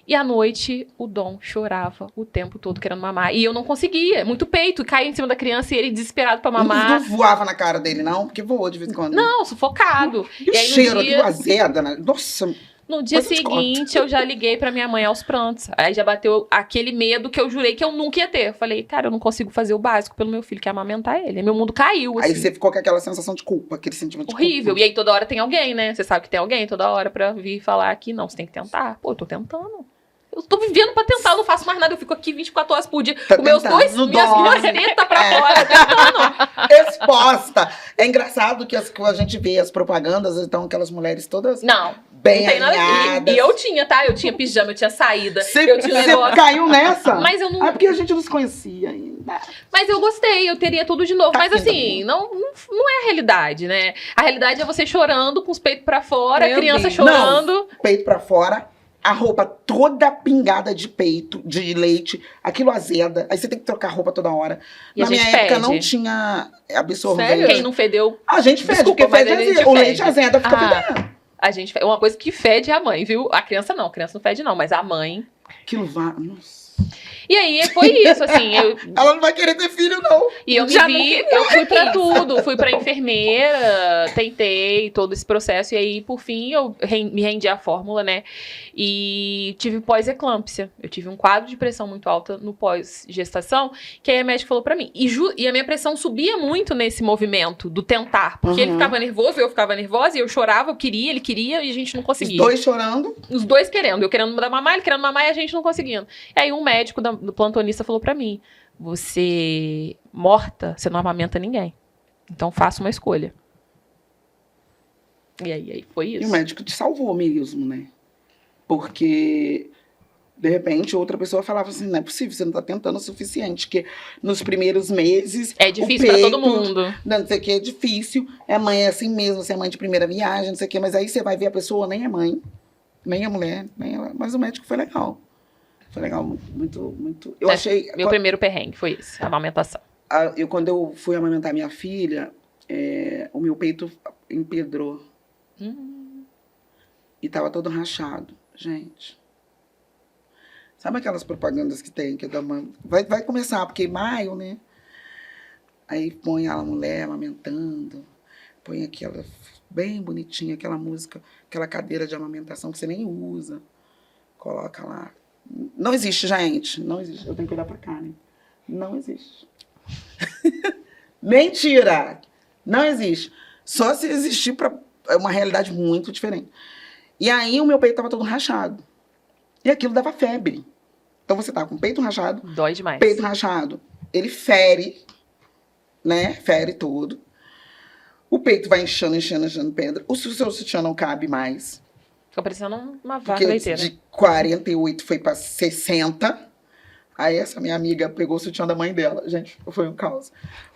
E à noite, o Dom chorava o tempo todo querendo mamar. E eu não conseguia. Muito peito. Caía em cima da criança e ele desesperado pra mamar. Não voava na cara dele, não? Porque voou de vez em quando. Não, sufocado. E o aí, cheiro, aquilo azeda, né? Nossa... No dia Depois eu te seguinte, eu já liguei pra minha mãe aos prantos. Aí já bateu aquele medo que eu jurei que eu nunca ia ter. Eu falei, cara, eu não consigo fazer o básico pelo meu filho, que é amamentar ele. Aí meu mundo caiu, assim. Aí você ficou com aquela sensação de culpa, aquele sentimento de Horrível. culpa. E aí toda hora tem alguém, né? Você sabe que tem alguém toda hora pra vir falar que não, você tem que tentar. Pô, eu tô tentando. Eu tô vivendo pra tentar, eu não faço mais nada. Eu fico aqui 24 horas por dia Tá com meus tentando, minhas tetas pra fora, tentando. Exposta. É engraçado que a gente vê as propagandas, então aquelas mulheres todas Não, bem não tem nada. alinhadas. E eu tinha, tá? Eu tinha pijama, eu tinha saída. Você eu tinha negócio. caiu nessa? Mas eu não. Ah, porque a gente não se conhecia ainda. Mas eu gostei, eu teria tudo de novo. Tá Mas aqui, assim, não é a realidade, né? A realidade é você chorando com os peitos pra fora, Meu a criança Deus. chorando. Peito pra fora, a roupa toda pingada de peito, de leite, aquilo azeda. Aí você tem que trocar a roupa toda hora. E a Na minha gente época fede. não tinha absorvente. Sério? Quem não fedeu, A gente fede, Desculpa, porque fede mas a gente azeda. O fede. leite azeda, fica Ah. fedendo. a gente fede. Uma coisa que fede é a mãe, viu? A criança não fede não, mas a mãe Aquilo vai... Nossa. E aí foi isso, assim, Ela não vai querer ter filho, não. e eu Já eu fui pra tudo, fui pra enfermeira, tentei todo esse processo, e aí, por fim, eu me rendi à fórmula, né, e tive pós-eclâmpsia, eu tive um quadro de pressão muito alta no pós-gestação, que aí a médica falou pra mim, e a minha pressão subia muito nesse movimento do tentar, porque ele ficava nervoso, eu ficava nervosa, e eu chorava, eu queria, ele queria, e a gente não conseguia. Os dois chorando. Os dois querendo, eu querendo dar mamar, ele querendo mamar, e a gente não conseguindo. E aí um médico do plantonista falou pra mim, você morta, você não amamenta ninguém. Então faça uma escolha. E aí foi isso. E o médico te salvou mesmo, né? Porque, de repente, outra pessoa falava assim, não é possível, você não tá tentando o suficiente, que nos primeiros meses... É difícil pra todo mundo. Não sei o que, é difícil. A mãe é assim mesmo, você é mãe de primeira viagem, não sei o que, mas aí você vai ver a pessoa, nem é mãe, nem é mulher, nem ela, mas o médico foi legal. Foi legal, muito. Eu achei. Meu primeiro perrengue foi esse, a amamentação. Quando eu fui amamentar minha filha, o meu peito empedrou. E tava todo rachado. Gente. Sabe aquelas propagandas que tem? Que vai começar, porque maio, né? Aí põe a mulher amamentando, põe aquela bem bonitinha, aquela música, aquela cadeira de amamentação que você nem usa. Coloca lá. Não existe, gente. Não existe. Eu tenho que olhar pra cá, né? Não existe. Mentira! Não existe. Só se existir para uma realidade muito diferente. E aí o meu peito tava todo rachado. E aquilo dava febre. Então você tá com o peito rachado. Dói demais. Peito rachado. Ele fere, né? Fere todo. O peito vai inchando pedra. O seu sutiã não cabe mais. Ficou parecendo uma vaca Porque leiteira. de 48 foi pra 60. Aí essa minha amiga pegou o sutiã da mãe dela. Gente, foi um caos.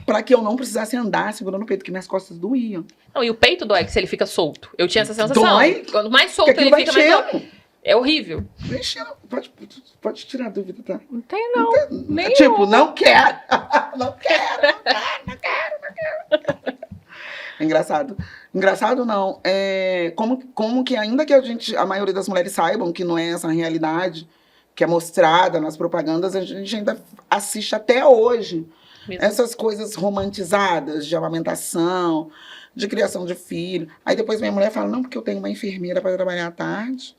Pra que eu não precisasse andar segurando o peito, porque minhas costas doíam. Não, e o peito dói se ele fica solto. Eu tinha essa sensação. Dói? Quanto mais solto Porque ele aquilo fica, vai mais dói. É horrível. Pode tirar a dúvida, tá? Não tem, não. Nenhum. Tipo, não quero. Não quero. É engraçado. Engraçado não. Como que ainda que a maioria das mulheres saibam que não é essa realidade que é mostrada nas propagandas, a gente ainda assiste até hoje Mesmo. essas coisas romantizadas de amamentação, de criação de filho. Aí depois minha mulher fala, não, porque eu tenho uma enfermeira para trabalhar à tarde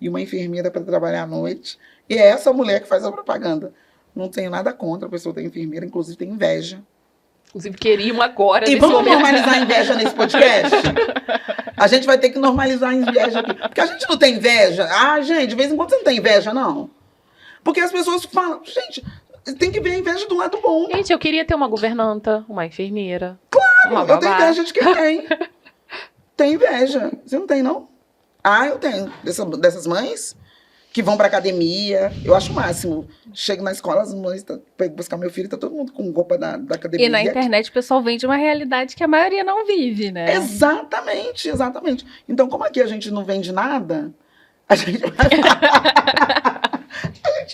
e uma enfermeira para trabalhar à noite. E é essa mulher que faz a propaganda. Não tenho nada contra a pessoa ter enfermeira, inclusive tem inveja. Inclusive, queriam agora. E vamos normalizar a inveja nesse podcast? A gente vai ter que normalizar a inveja aqui. Porque a gente não tem inveja. Ah, gente, de vez em quando você não tem inveja, não. Porque as pessoas falam, gente, tem que ver a inveja do lado bom. Gente, eu queria ter uma governanta, uma enfermeira. Claro, eu tenho inveja de quem tem. Tem inveja. Você não tem, não? Ah, eu tenho. Dessas mães que vão pra academia. Eu acho o máximo. Chego na escola, as mães pego buscar meu filho, tá todo mundo com roupa da academia. E na internet o pessoal vende uma realidade que a maioria não vive, né? Exatamente. Então, como aqui a gente não vende nada, a gente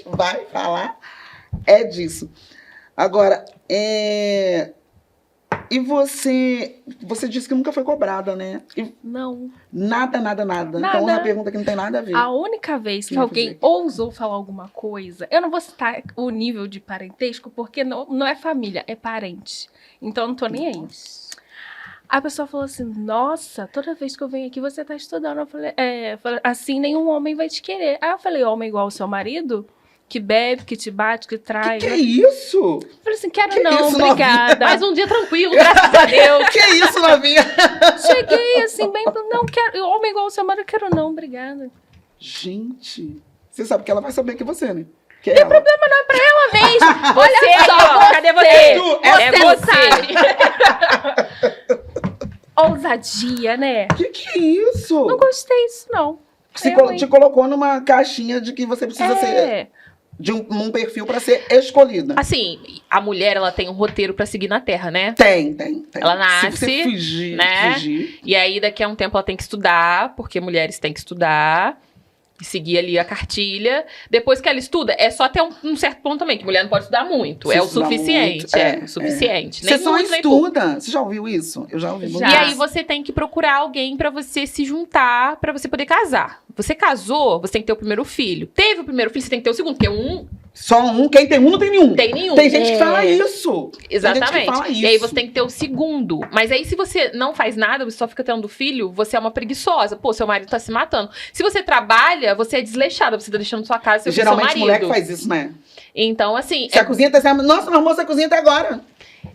vai falar, é disso. Agora, e você disse que nunca foi cobrada, né? Não. Nada. Então, é uma pergunta que não tem nada a ver. A única vez que Não alguém ousou falar alguma coisa, eu não vou citar o nível de parentesco, porque não é família, é parente. Então, eu não tô nem aí. A pessoa falou assim, nossa, toda vez que eu venho aqui, você tá estudando. Eu falei, assim, nenhum homem vai te querer. Aí eu falei, homem igual o seu marido? Que bebe, que te bate, que trai. Que é isso? Eu falei assim, quero Que não, isso, obrigada. Mais um dia tranquilo, graças a Deus. Que isso, novinha? Cheguei assim, bem, não quero, homem igual o seu marido, quero não, obrigada. Gente, você sabe que ela vai saber que é você, né? Que O problema não é pra ela mesmo. Você Olha aí, só, ó, cadê você? É você. Ousadia, né? Que é isso? Não gostei disso, não. Te colocou numa caixinha de que você precisa ser de um perfil pra ser escolhida. Assim, a mulher, ela tem um roteiro pra seguir na Terra, né? Tem. Ela nasce, Se você fugir, né? E aí, daqui a um tempo, ela tem que estudar, porque mulheres têm que estudar. seguir ali a cartilha. Depois que ela estuda, é só até um certo ponto também, que mulher não pode estudar muito. É o suficiente. É o suficiente. Você só estuda. Você já ouviu isso? Eu já ouvi. E aí você tem que procurar alguém pra você se juntar, pra você poder casar. Você casou, você tem que ter o primeiro filho. Teve o primeiro filho, você tem que ter o segundo, porque só um, quem tem um não tem nenhum. Tem nenhum. Tem gente que fala isso. Exatamente. Tem gente que fala isso. E aí você tem que ter o segundo. Mas aí se você não faz nada, você só fica tendo filho, você é uma preguiçosa. Pô, seu marido tá se matando. Se você trabalha, você é desleixada, você tá deixando sua casa, seu Geralmente marido. Mulher que faz isso, né? Então, assim... Se a cozinha tá... Nossa, meu moça, a cozinha tá agora.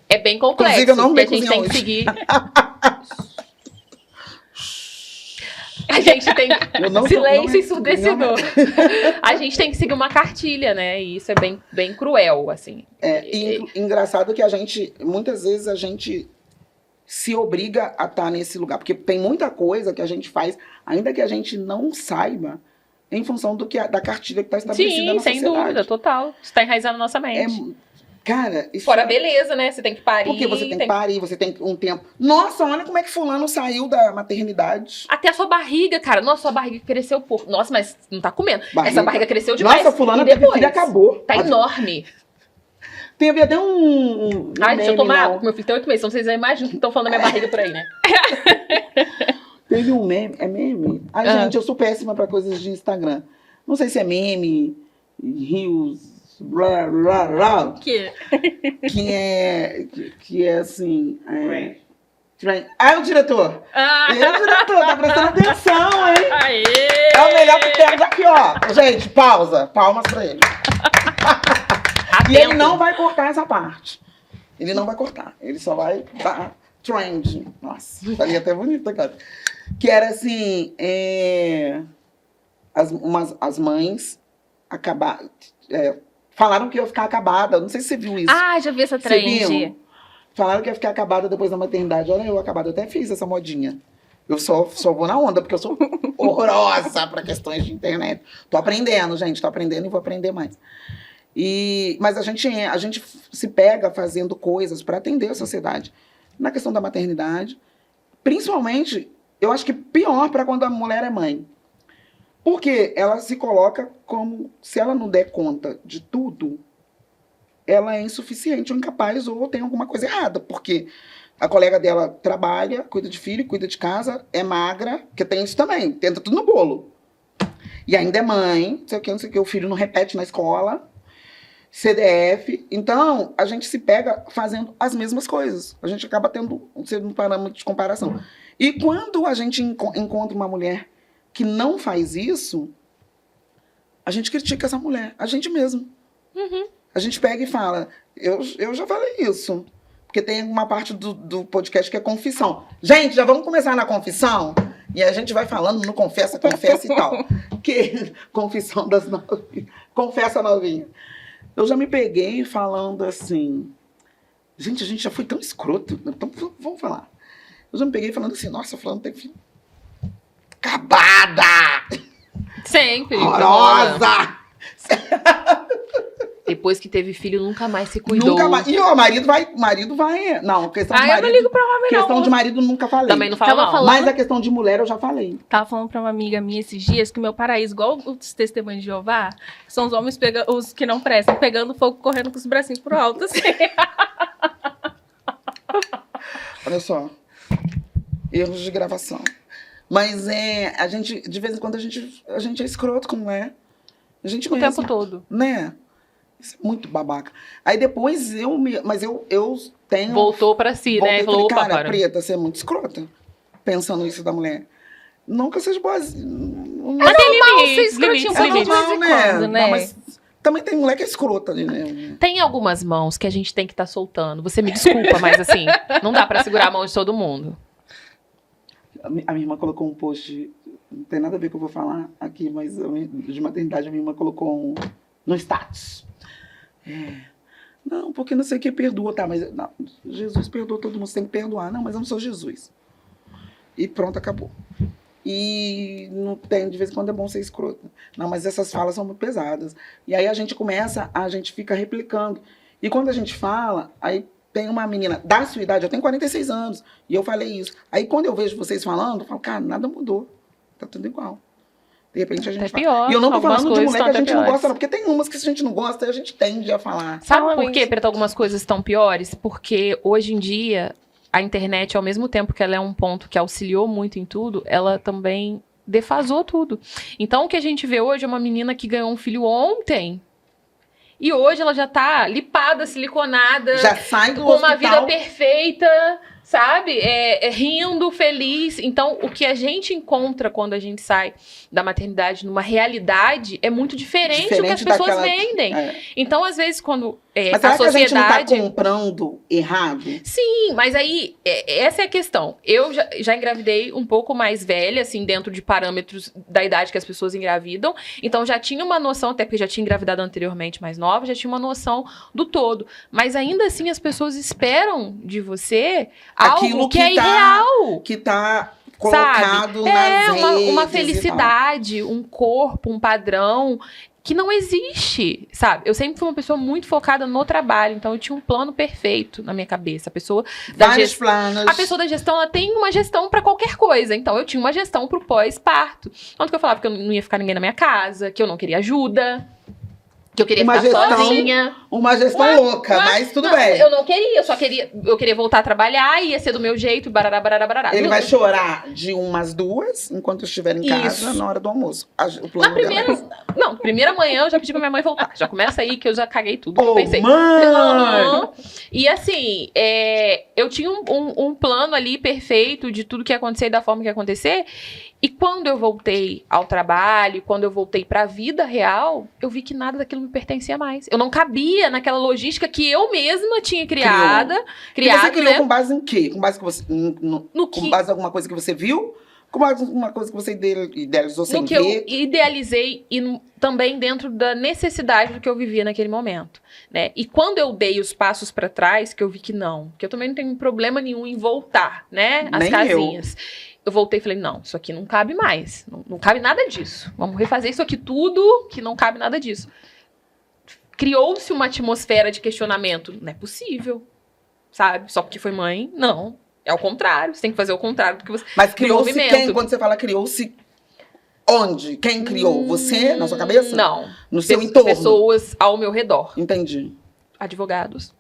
É bem complexo. Inclusive, eu não porque a gente cozinho tem que hoje. seguir... A gente tem silêncio ensurdecedor. A gente tem que seguir uma cartilha, né? E isso é bem, bem cruel, assim. Engraçado que muitas vezes a gente se obriga a estar nesse lugar. Porque tem muita coisa que a gente faz, ainda que a gente não saiba, em função da cartilha que está estabelecida na sociedade. Sim, sem dúvida, total. Isso está enraizado na nossa mente. Cara, isso fora a beleza, né? Você tem que parir. Porque você tem que parir, você tem um tempo. Nossa, olha como é que fulano saiu da maternidade. Até a sua barriga, cara. Nossa, sua barriga cresceu pouco. Nossa, mas não tá comendo. Essa barriga cresceu demais. Nossa, fulano teve filho e acabou. Tá enorme. Teve até um Ai, deixa eu tomar água, meu filho tem 8 meses. Então vocês já imaginam que estão falando da minha barriga por aí, né? Teve um meme. É meme? Ai, gente, eu sou péssima pra coisas de Instagram. Não sei se é meme, rios... Blá, blá, blá, que é assim. O diretor! O diretor, tá prestando atenção, hein? Aê! É o melhor que temos aqui, ó. Gente, pausa. Palmas pra ele. E ele não vai cortar essa parte. Ele não vai cortar. Ele só vai dar trend. Nossa, estaria até bonita, cara. Que era assim: as mães acabaram. Falaram que ia ficar acabada. Não sei se você viu isso. Ah, já vi essa trend. Falaram que ia ficar acabada depois da maternidade. Olha, eu acabada. Eu até fiz essa modinha. Eu só vou na onda, porque eu sou horrorosa para questões de internet. Tô aprendendo, gente. Tô aprendendo e vou aprender mais. Mas a gente se pega fazendo coisas para atender a sociedade. Na questão da maternidade. Principalmente, eu acho que pior para quando a mulher é mãe. Porque ela se coloca como, se ela não der conta de tudo, ela é insuficiente ou incapaz ou tem alguma coisa errada. Porque a colega dela trabalha, cuida de filho, cuida de casa, é magra, porque tem isso também, tenta tudo no bolo. E ainda é mãe, não sei o que, o filho não repete na escola, CDF. Então, a gente se pega fazendo as mesmas coisas. A gente acaba sendo um parâmetro de comparação. E quando a gente encontra uma mulher que não faz isso, a gente critica essa mulher, a gente mesmo. Uhum. A gente pega e fala, eu já falei isso, porque tem uma parte do podcast que é confissão. Gente, já vamos começar na confissão? E a gente vai falando no confessa e tal. Que confissão das novinhas. Confessa novinha. Eu já me peguei falando assim, gente, a gente já foi tão escroto, então vamos falar. Eu já me peguei falando assim, nossa, fulano tem filho. Acabada! Sempre. Horrorosa! Depois que teve filho, nunca mais se cuidou. Nunca mais. E o marido vai... Não, questão de marido... eu não ligo pra homem, não. Questão de marido nunca falei. Também não fala mal. Mas a questão de mulher eu já falei. Tava falando pra uma amiga minha esses dias que meu paraíso, igual os testemunhos de Jeová, são os homens, os que não prestam, pegando fogo, correndo com os bracinhos pro alto, assim. Olha só. Erros de gravação. Mas a gente, de vez em quando, a gente é escroto com mulher. A gente o mesmo, tempo todo. Né? Isso é muito babaca. Aí depois eu tenho... Voltou pra si, né? Falei, cara, para. Preta, você é muito escrota. Pensando isso da mulher. Nunca seja boazinha. Mas tem limites, limites, normal, né? Quando, né? Não, mas também tem mulher que é escrota, né? Tem algumas mãos que a gente tem que estar soltando. Você me desculpa, mas assim, não dá pra segurar a mão de todo mundo. A minha irmã colocou um post, não tem nada a ver com o que eu vou falar aqui, mas de maternidade a minha irmã colocou no status. Não, porque não sei o que perdoa, tá, mas não, Jesus perdoa todo mundo, você tem que perdoar. Não, mas eu não sou Jesus. E pronto, acabou. E não tem, de vez em quando é bom ser escroto. Não, mas essas falas são muito pesadas. E aí a gente fica replicando. E quando a gente fala, aí tem uma menina da sua idade, eu tenho 46 anos, e eu falei isso. Aí quando eu vejo vocês falando, eu falo, cara, nada mudou. Tá tudo igual. De repente a gente Até fala. pior. E eu não tô Algumas falando de coisas mulher que a estão gente até não piores. gosta, não. Porque tem umas que se a gente não gosta, a gente tende a falar. Sabe por Realmente. que, Preta, algumas coisas estão piores? Porque hoje em dia, a internet, ao mesmo tempo que ela é um ponto que auxiliou muito em tudo, ela também defasou tudo. Então, o que a gente vê hoje é uma menina que ganhou um filho ontem. E hoje ela já tá lipada, siliconada, Já sai do com uma vida hospital. perfeita, sabe? Rindo, feliz. Então, o que a gente encontra quando a gente sai da maternidade numa realidade é muito diferente do que as pessoas daquela- vendem. É. Então, às vezes, quando Mas a será que a gente não tá sociedade... comprando errado? Sim, mas aí, essa é a questão. Eu já engravidei um pouco mais velha, assim, dentro de parâmetros da idade que as pessoas engravidam. Então, já tinha uma noção, até porque já tinha engravidado anteriormente mais nova, já tinha uma noção do todo. Mas ainda assim, as pessoas esperam de você Aquilo algo que que é tá- irreal. Que tá colocado Sabe? nas redes uma e tal. felicidade, um corpo, um padrão que não existe, sabe? Eu sempre fui uma pessoa muito focada no trabalho, então eu tinha um plano perfeito na minha cabeça. A pessoa da Vários gestão, planos. a pessoa da gestão, ela tem uma gestão pra qualquer coisa. Então eu tinha uma gestão pro pós-parto. Tanto que eu falava que eu não ia ficar ninguém na minha casa, que eu não queria ajuda, que eu queria Uma ficar gestão sozinha. Uma gestão louca, mas tudo Não, bem. eu não queria, eu queria voltar a trabalhar, ia ser do meu jeito, barará, barará, barará. Ele Não- vai chorar de umas 2 enquanto estiver em casa Isso. na hora do almoço. O plano Na primeira. dela Não, primeira manhã eu já pedi pra minha mãe voltar. Já começa aí que eu já caguei tudo. é... Eu Ô, pensei. mãe! Aham. E assim, eu tinha um plano ali perfeito de tudo que ia acontecer e da forma que ia acontecer. E quando eu voltei ao trabalho, quando eu voltei pra vida real, eu vi que nada daquilo me pertencia mais. Eu não cabia naquela logística que eu mesma tinha criado, E você criou né? com base em quê? Com base que você, No com que, base em alguma coisa que você viu? Com base em alguma coisa que você idealizou sem no que eu ver? idealizei e também dentro da necessidade do que eu vivia naquele momento, né? E quando eu dei os passos pra trás, que eu vi que não, que eu também não tenho problema nenhum em voltar, né? As Nem casinhas. Eu voltei e falei, não, isso aqui não cabe mais. Não cabe nada disso. Vamos refazer isso aqui tudo, que não cabe nada disso. Criou-se uma atmosfera de questionamento. Não é possível, sabe? Só porque foi mãe, não. É o contrário. Você tem que fazer o contrário do que você... Mas criou-se movimento. quem? Quando você fala criou-se, onde? Quem criou? Você, na sua cabeça? Não. No seu entorno? Pessoas ao meu redor. Entendi. Advogados.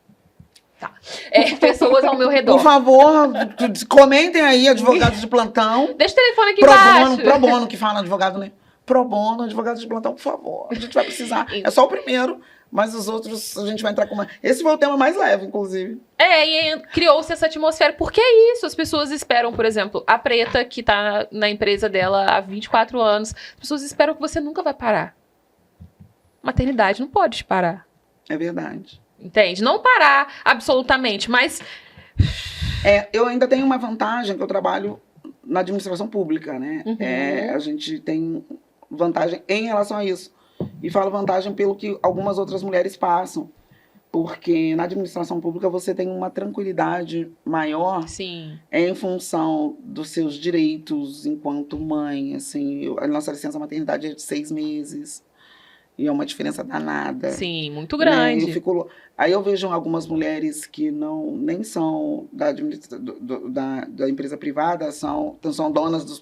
Tá. Pessoas ao meu redor. Por favor, comentem aí, advogados de plantão. Deixa o telefone aqui Pro embaixo. bono que fala advogado, né? Pro bono, advogado de plantão, por favor. A gente vai precisar. É só o primeiro, mas os outros a gente vai entrar com uma... Esse foi o tema mais leve, inclusive. E criou-se essa atmosfera. Porque é isso. As pessoas esperam, por exemplo, a Preta, que tá na empresa dela há 24 anos. As pessoas esperam que você nunca vai parar. Maternidade não pode parar. É verdade. Entende? Não parar absolutamente, mas... Eu ainda tenho uma vantagem que eu trabalho na administração pública, né? Uhum. A gente tem vantagem em relação a isso. E falo vantagem pelo que algumas outras mulheres passam. Porque na administração pública você tem uma tranquilidade maior Sim. em função dos seus direitos enquanto mãe. Assim, a nossa licença maternidade é de 6 meses. E é uma diferença danada. Sim, muito Né? grande. Aí eu vejo algumas mulheres que nem são da empresa privada, são donas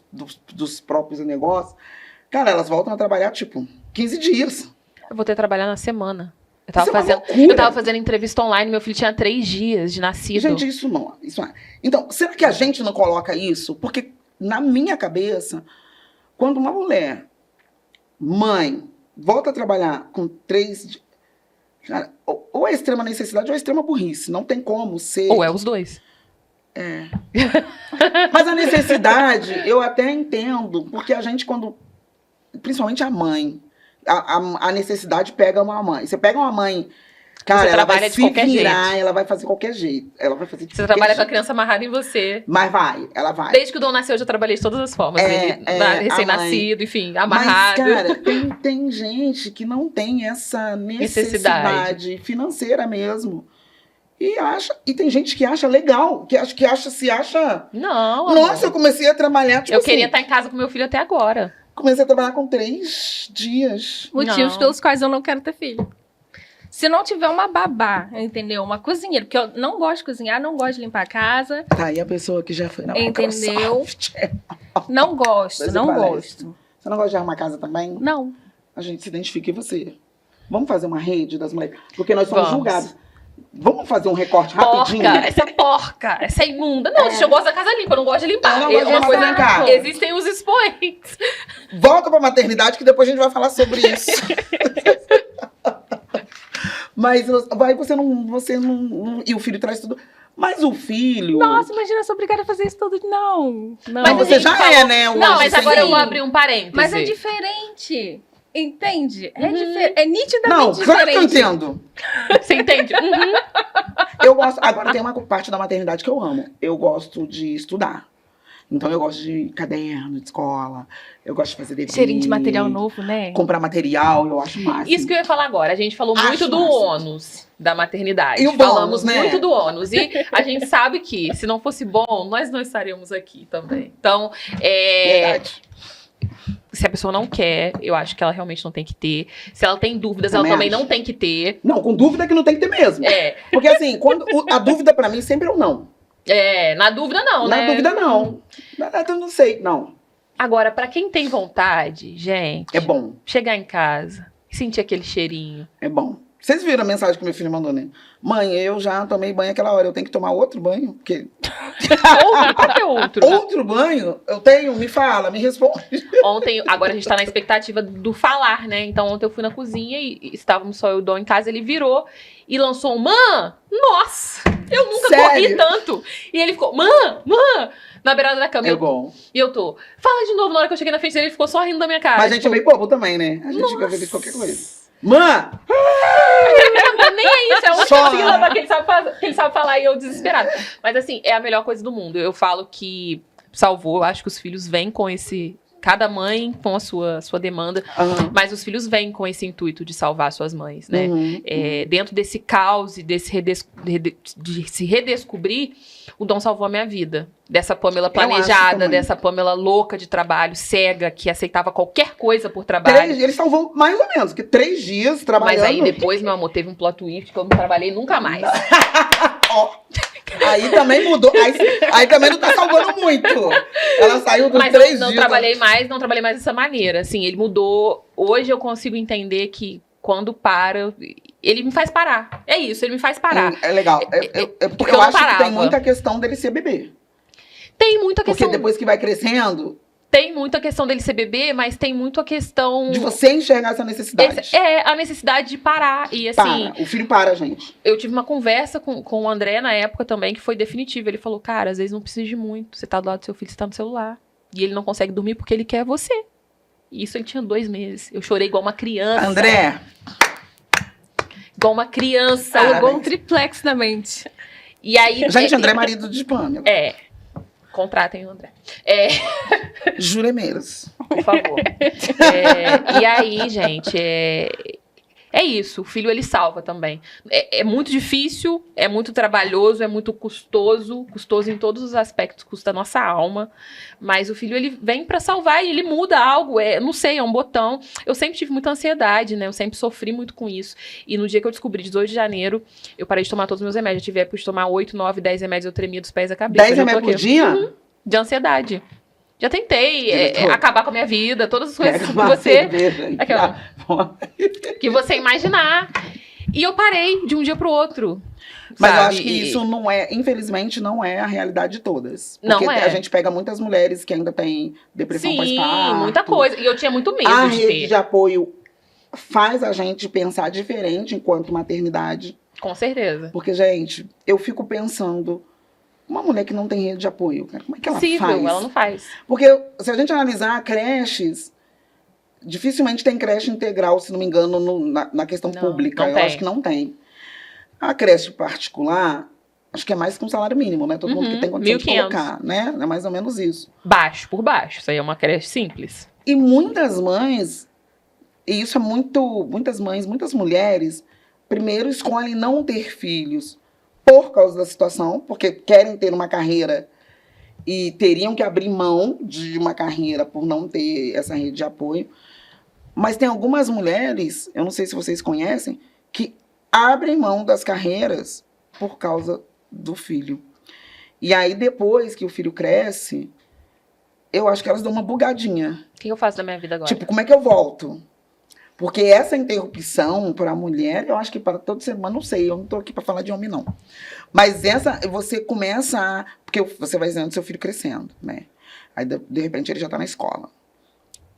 dos próprios negócios. Cara, elas voltam a trabalhar, 15 dias. Eu vou ter que trabalhar na semana. Isso é uma loucura. Eu tava fazendo entrevista online, meu filho tinha 3 dias de nascido. Gente, isso não. Então, será que a gente não coloca isso? Porque, na minha cabeça, quando uma mulher, mãe, volta a trabalhar com 3 dias, cara, ou é extrema necessidade ou é extrema burrice. Não tem como ser. Ou é os dois. Mas a necessidade, eu até entendo, porque a gente, principalmente a mãe, a necessidade pega uma mãe. Você pega uma mãe, cara, Você ela trabalha vai de se qualquer virar, jeito. ela vai fazer qualquer jeito. Ela vai fazer de Você qualquer trabalha com a jeito. criança amarrada em você. Mas ela vai. Desde que o Dom nasceu, eu já trabalhei de todas as formas. Recém-nascido, enfim, amarrado. Mas, cara, tem gente que não tem essa necessidade financeira mesmo. E tem gente que acha legal, se acha... Não, amor. Nossa, eu comecei a trabalhar, Eu queria estar em casa com meu filho até agora. Comecei a trabalhar com 3 dias. Motivos Não. pelos quais eu não quero ter filho. Se não tiver uma babá, entendeu? Uma cozinheira, porque eu não gosto de cozinhar, não gosto de limpar a casa, Tá aí a pessoa que já foi na entendeu? Microsoft. Não gosto, Mas não parece. gosto. Você não gosta de arrumar casa também? Não. A gente se identifica e você. Vamos fazer uma rede das mulheres? Porque nós somos Vamos. julgados. Vamos fazer um recorte rapidinho? Porca, essa imunda. Não, eu gosto da casa limpa, eu não gosto de limpar. Eu não gosto de uma coisa em casa. Existem os expoentes. Volta pra maternidade que depois a gente vai falar sobre isso. Mas vai, você não. E o filho traz tudo. Mas o filho. Nossa, imagina, eu sou obrigada a fazer isso tudo. Não. Mas você já é, né? Não, mas agora eu vou Sim. abrir um parêntese. Mas é diferente. Entende? É nitidamente Não, claro que eu diferente. entendo. Você entende? Eu gosto. Agora tem uma parte da maternidade que eu amo. Eu gosto de estudar. Então eu gosto de caderno, de escola. Eu gosto de fazer dever. Cheirinho de material novo, né? Comprar material, eu acho massa. Isso que eu ia falar agora. A gente falou Acho muito do massa. ônus da maternidade. E o bônus, Falamos né? muito do ônus. E a gente sabe que, se não fosse bom, nós não estaríamos aqui também. Então, Verdade. se a pessoa não quer, eu acho que ela realmente não tem que ter. Se ela tem dúvidas, Também ela também acho. não tem que ter. Não, com dúvida que não tem que ter mesmo. Porque assim, a dúvida pra mim sempre é o não. Na dúvida não, Na né? dúvida não. Eu não sei, não. Agora, pra quem tem vontade, gente, É bom, chegar em casa e sentir aquele cheirinho. é bom. Vocês viram a mensagem que meu filho mandou, né? Mãe, eu já tomei banho aquela hora, eu tenho que tomar outro banho? Porque Qualquer outro. outro banho eu tenho? Me fala, me responde. Ontem, agora a gente tá na expectativa do falar, né? Então ontem eu fui na cozinha e estávamos só eu e o Dom em casa, ele virou e lançou um Mãe, nossa, eu nunca Sério? corri tanto. E ele ficou, Mãe, na beirada da cama. É bom. E eu tô, fala de novo. Na hora que eu cheguei na frente dele, ele ficou só rindo da minha cara. Mas a gente é meio bobo também, né? A gente fica feliz com qualquer coisa. Mãe! Nem é isso, é uma Só, sílaba né? que ele sabe falar e eu desesperada. Mas assim, é a melhor coisa do mundo. Eu falo que salvou, eu acho que os filhos vêm com esse... Cada mãe com a sua demanda, Aham. mas os filhos vêm com esse intuito de salvar suas mães, né? Uhum. Dentro desse caos e desse de se redescobrir, o Dom salvou a minha vida. Dessa Pamela Eu acho planejada, também. dessa Pamela louca de trabalho, cega, que aceitava qualquer coisa por trabalho. Ele salvou mais ou menos, que 3 dias trabalhando. Mas aí depois, meu amor, teve um plot twist que eu não trabalhei nunca mais. Ó, aí também mudou. Aí também não tá salvando muito. Ela saiu dos Mas 3 eu não dias. não trabalhei mais dessa maneira. Assim, ele mudou. Hoje eu consigo entender que quando para, ele me faz parar. É isso, ele me faz parar. É legal. Porque eu eu não acho que tem parava. muita questão dele ser bebê. Tem muita Porque questão. depois que vai crescendo, Tem muita questão dele ser bebê, mas tem muito a questão. de você enxergar essa necessidade. A necessidade de parar. E assim, Para. O filho para, gente. eu tive uma conversa com o André na época também, que foi definitiva. Ele falou, cara, às vezes não precisa de muito. Você tá do lado do seu filho, você tá no celular. E ele não consegue dormir porque ele quer você. E isso ele tinha 2 meses. Eu chorei igual uma criança. André, Igual uma criança. Parabéns. Alugou um triplex na mente. E aí... gente, André é marido de Pamela. Contratem o André. Juremeiros. Por favor. E aí, gente, é isso. O filho, ele salva também. É muito difícil, é muito trabalhoso, é muito custoso. Custoso em todos os aspectos, custa a nossa alma. Mas o filho, ele vem pra salvar e ele muda algo. Não sei, é um botão. Eu sempre tive muita ansiedade, né? Eu sempre sofri muito com isso. E no dia que eu descobri, 18 de janeiro, eu parei de tomar todos os meus remédios. Eu tive época de tomar 8, 9, 10 remédios. Eu tremia dos pés à cabeça. 10 Eu já tô remédios por aqui. dia? De ansiedade. Já tentei acabar com a minha vida, todas as coisas Pega que uma você... cerveja e Aqui, ó. tá. que você imaginar. E eu parei de um dia pro outro. Mas eu sabe? acho que isso não é, infelizmente, não é a realidade de todas. Não Porque é. a gente pega muitas mulheres que ainda têm depressão Sim, pós-parto. muita coisa. E eu tinha muito medo A de rede ter. de apoio faz a gente pensar diferente enquanto maternidade. Com certeza. Porque, gente, eu fico pensando, uma mulher que não tem rede de apoio, como é que ela Possível, faz? ela não faz. Porque se a gente analisar creches, dificilmente tem creche integral, se não me engano, na questão Não, pública. não Eu tem. acho que não tem. A creche particular, acho que é mais que um salário mínimo, né? Todo mundo que tem condição de 1.500. colocar, né? É mais ou menos isso. Baixo por baixo. Isso aí é uma creche simples. E muitas mães, e isso é muitas mães, muitas mulheres, primeiro escolhem não ter filhos por causa da situação, porque querem ter uma carreira e teriam que abrir mão de uma carreira por não ter essa rede de apoio. Mas tem algumas mulheres, eu não sei se vocês conhecem, que abrem mão das carreiras por causa do filho. E aí, depois que o filho cresce, eu acho que elas dão uma bugadinha. O que eu faço da minha vida agora? Tipo, como é que eu volto? Porque essa interrupção para a mulher, eu acho que para todo ser humano, não sei, eu não tô aqui para falar de homem, não. Mas essa, você começa a... Porque você vai vendo seu filho crescendo, né? Aí, de repente, ele já tá na escola.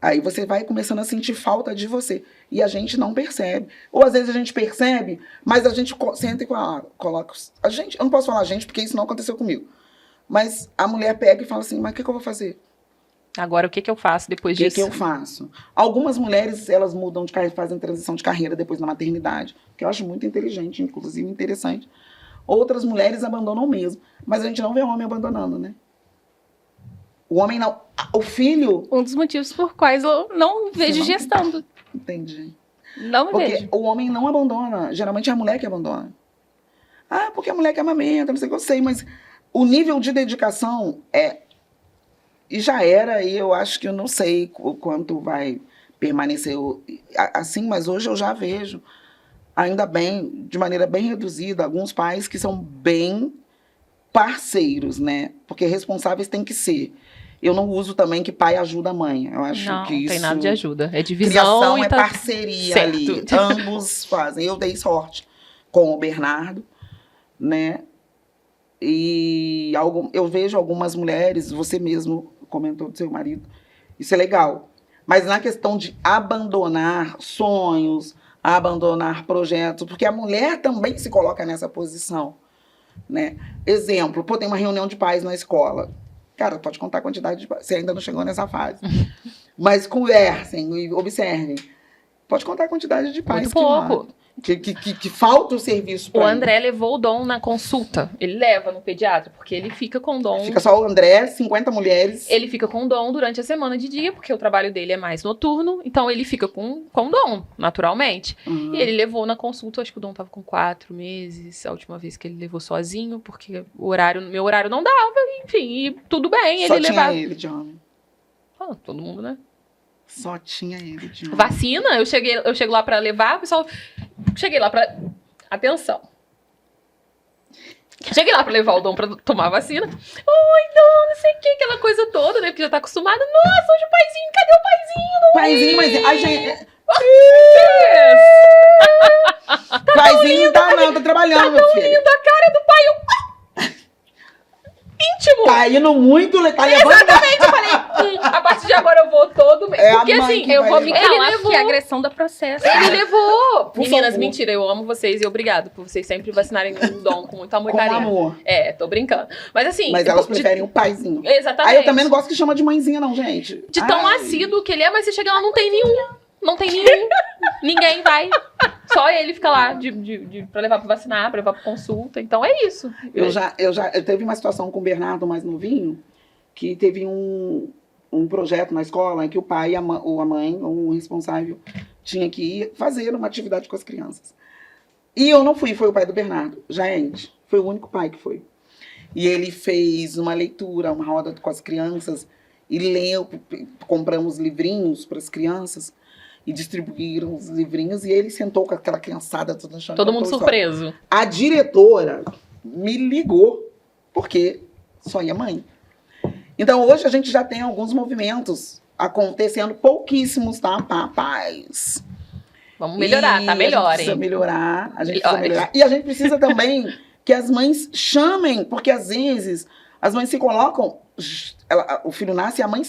Aí você vai começando a sentir falta de você. E a gente não percebe. Ou às vezes a gente percebe, mas a gente senta e coloca... A gente, eu não posso falar a gente, porque isso não aconteceu comigo. Mas a mulher pega e fala assim, mas o que eu vou fazer? Agora, o que eu faço depois disso? O que eu faço? Algumas mulheres, elas mudam de carreira, fazem transição de carreira depois da maternidade, que eu acho muito inteligente, inclusive interessante. Outras mulheres abandonam mesmo. Mas a gente não vê homem abandonando, né? O homem não... O filho... Um dos motivos por quais eu não vejo não gestando. Entendi. Não Porque vejo. o homem não abandona. Geralmente é a mulher que abandona. Ah, porque a mulher que amamenta, não sei o que eu sei, mas o nível de dedicação é... E já era, e eu acho que eu não sei o quanto vai permanecer assim, mas hoje eu já vejo, ainda bem, de maneira bem reduzida, alguns pais que são bem parceiros, né? Porque responsáveis tem que ser. Eu não uso também que pai ajuda a mãe. Eu acho não, que isso... Não tem nada de ajuda. É divisão Criação e é tá parceria certo. ali. Ambos fazem. Eu dei sorte com o Bernardo, né? E eu vejo algumas mulheres, você mesmo comentou do seu marido, isso é legal. Mas na questão de abandonar sonhos, abandonar projetos, porque a mulher também se coloca nessa posição, né? Exemplo, pô, tem uma reunião de pais na escola. Cara, pode contar a quantidade de pais, você ainda não chegou nessa fase. Mas conversem e observem. Pode contar a quantidade de pais muito pouco. Que falta o serviço para O André levou o Dom na consulta. Ele leva no pediatra, porque ele fica com o Dom. Fica só o André, 50 mulheres. Ele fica com o Dom durante a semana de dia, porque o trabalho dele é mais noturno. Então ele fica com o Dom, naturalmente. E ele levou na consulta, acho que o Dom tava com 4 meses, a última vez que ele levou sozinho, porque meu horário não dava, enfim, e tudo bem. Só ele tinha levava. ele de homem. Ah, todo mundo, né? Só tinha ele de homem. Vacina, eu chego lá pra levar, o pessoal... Cheguei lá pra... Atenção. Cheguei lá pra levar o Dom pra tomar a vacina. Oi, Dom, não sei o que, aquela coisa toda, né? Porque já tá acostumada. Nossa, hoje o paizinho, cadê o paizinho? Não Paizinho, mas... Ai, gente... Tá Paizinho tá não, tá trabalhando, meu filho. lindo a cara do pai. Íntimo. Tá indo muito... Tá levando... Exatamente, eu falei, a partir de agora eu vou todo mês. É a porque mãe assim, que eu vai vou me levar. calar, Ele levou. porque Que agressão da processo. ele levou. Por Meninas, favor. mentira, eu amo vocês e obrigado por vocês sempre vacinarem o Dom com muito amor e Com carinho. amor. É, tô brincando. Mas assim... Mas elas preferem o paizinho. Exatamente. Aí eu também não gosto que chama de mãezinha, não, gente. De tão Ai. assíduo que ele é, mas você chega lá, não tem nenhum. Não tem nenhum. Ninguém vai. Só ele fica lá pra levar pra vacinar, pra levar pra consulta. Então é isso. Eu teve uma situação com o Bernardo mais novinho, que teve um projeto na escola em que o pai e a mãe, ou o responsável, tinha que ir fazer uma atividade com as crianças. E eu não fui, foi o pai do Bernardo, gente. Foi o único pai que foi. E ele fez uma leitura, uma roda com as crianças, e leu, compramos livrinhos para as crianças, e distribuíram os livrinhos, e ele sentou com aquela criançada toda no chão. Todo mundo surpreso. A diretora me ligou, porque só ia mãe. Então, hoje a gente já tem alguns movimentos acontecendo, pouquíssimos, tá, papais? Vamos melhorar, tá melhor, hein? A gente precisa melhorar. Melhores. E a gente precisa também que as mães chamem, porque às vezes as mães se colocam, o filho nasce e a mãe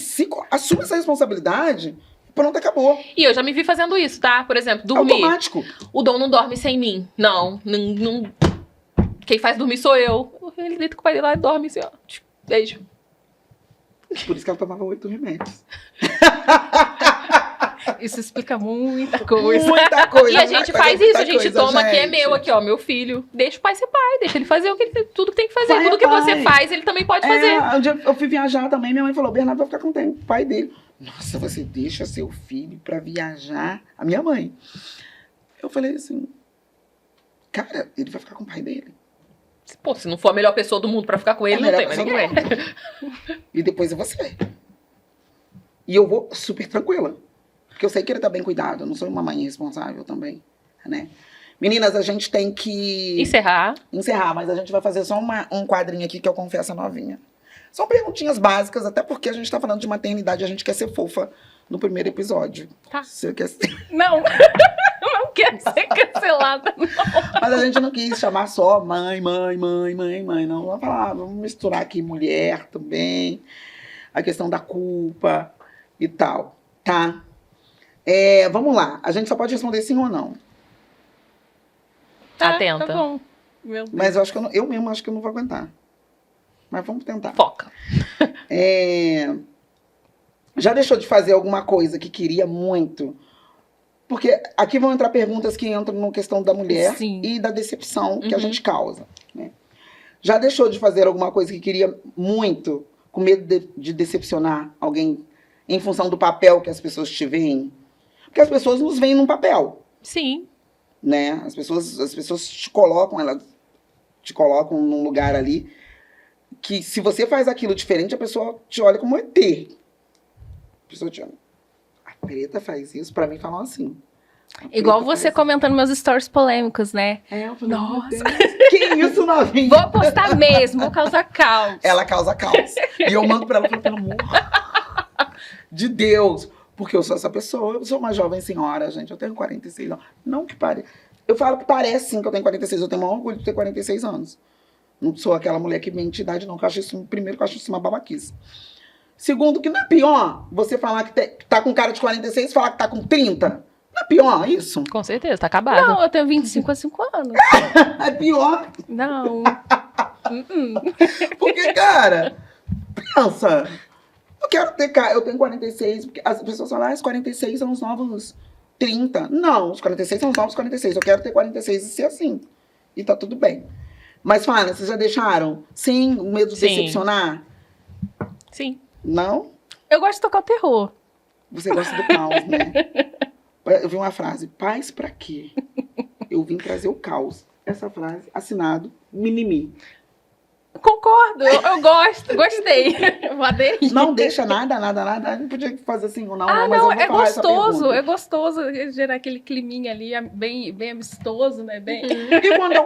assume essa responsabilidade, pronto, acabou. E eu já me vi fazendo isso, tá? Por exemplo, dormir. Automático. O Dom não dorme sem mim. Não. Quem faz dormir sou eu. Ele deita com o pai dele lá e dorme assim, ó. Beijo. Por isso que ela tomava 8 remédios. Isso explica muita coisa. Muita coisa. E a gente faz isso, a gente coisa, toma que é gente. meu aqui, ó, meu filho. Deixa o pai ser pai, deixa ele fazer tudo que tem que fazer. Pai Tudo é que pai. você faz, ele também pode fazer. Um dia eu fui viajar também, minha mãe falou, Bernardo vai ficar com o pai dele. Nossa, você deixa seu filho pra viajar? A minha mãe. Eu falei assim, cara, ele vai ficar com o pai dele. Pô, se não for a melhor pessoa do mundo pra ficar com ele, não tem mais ninguém. E depois é você. E eu vou super tranquila. Porque eu sei que ele tá bem cuidado. Eu não sou uma mãe irresponsável também, né? Meninas, a gente tem que... Encerrar. Mas a gente vai fazer só um quadrinho aqui que eu confesso a novinha. São perguntinhas básicas, até porque a gente tá falando de maternidade, a gente quer ser fofa no primeiro episódio. Tá. Você quer ser... Não, não quero ser cancelada, não. Mas a gente não quis chamar só mãe, não. Vamos falar, vamos misturar aqui mulher também, a questão da culpa e tal, tá? Vamos lá, a gente só pode responder sim ou não. Atenta. Tá bom. Meu Deus. Mas eu acho que eu mesmo acho que eu não vou aguentar. Mas vamos tentar. Foca. Já deixou de fazer alguma coisa que queria muito? Porque aqui vão entrar perguntas que entram na questão da mulher Sim. e da decepção que a gente causa, né? Já deixou de fazer alguma coisa que queria muito, com medo de decepcionar alguém em função do papel que as pessoas te veem? Porque as pessoas nos veem num papel, Sim. né? As pessoas te colocam num lugar ali que se você faz aquilo diferente, a pessoa te olha como ET. A pessoa te olha. A Preta faz isso, pra mim falam assim. Igual você comentando meus stories polêmicos, né? Eu falei, Nossa. meu Deus, que isso, novinha? Vou postar mesmo, vou causar caos. Ela causa caos. E eu mando pra ela, falo, pelo amor de Deus. Porque eu sou essa pessoa, eu sou uma jovem senhora, gente. Eu tenho 46 anos. Não que pare. Eu falo que parece sim que eu tenho 46. Eu tenho o maior orgulho de ter 46 anos. Não sou aquela mulher que mente idade, não. Que eu acho isso, primeiro, que eu acho isso uma babaquice. Segundo, que não é pior você falar que tá com cara de 46 e falar que tá com 30. Não é pior isso? Com certeza, tá acabado. Não, eu tenho 25 a 5 anos. É pior. Não. Porque, cara, pensa. Eu tenho 46, porque as pessoas falam, os 46 são os novos 30. Não, os 46 são os novos 46. Eu quero ter 46 e ser assim. E tá tudo bem. Mas fala, vocês já deixaram? Sim, o medo de Sim. decepcionar? Sim. Não? Eu gosto de tocar o terror. Você gosta do caos, né? Eu vi uma frase, paz pra quê? Eu vim trazer o caos. Essa frase, assinado, Mimimi. Concordo, eu gosto, gostei. Eu aderi. Não deixa nada. Não podia fazer assim ou não. Ah, mas não, eu vou é falar essa gostoso, pergunta. é gostoso gerar aquele climinha ali, bem amistoso, né? Bem... E quando é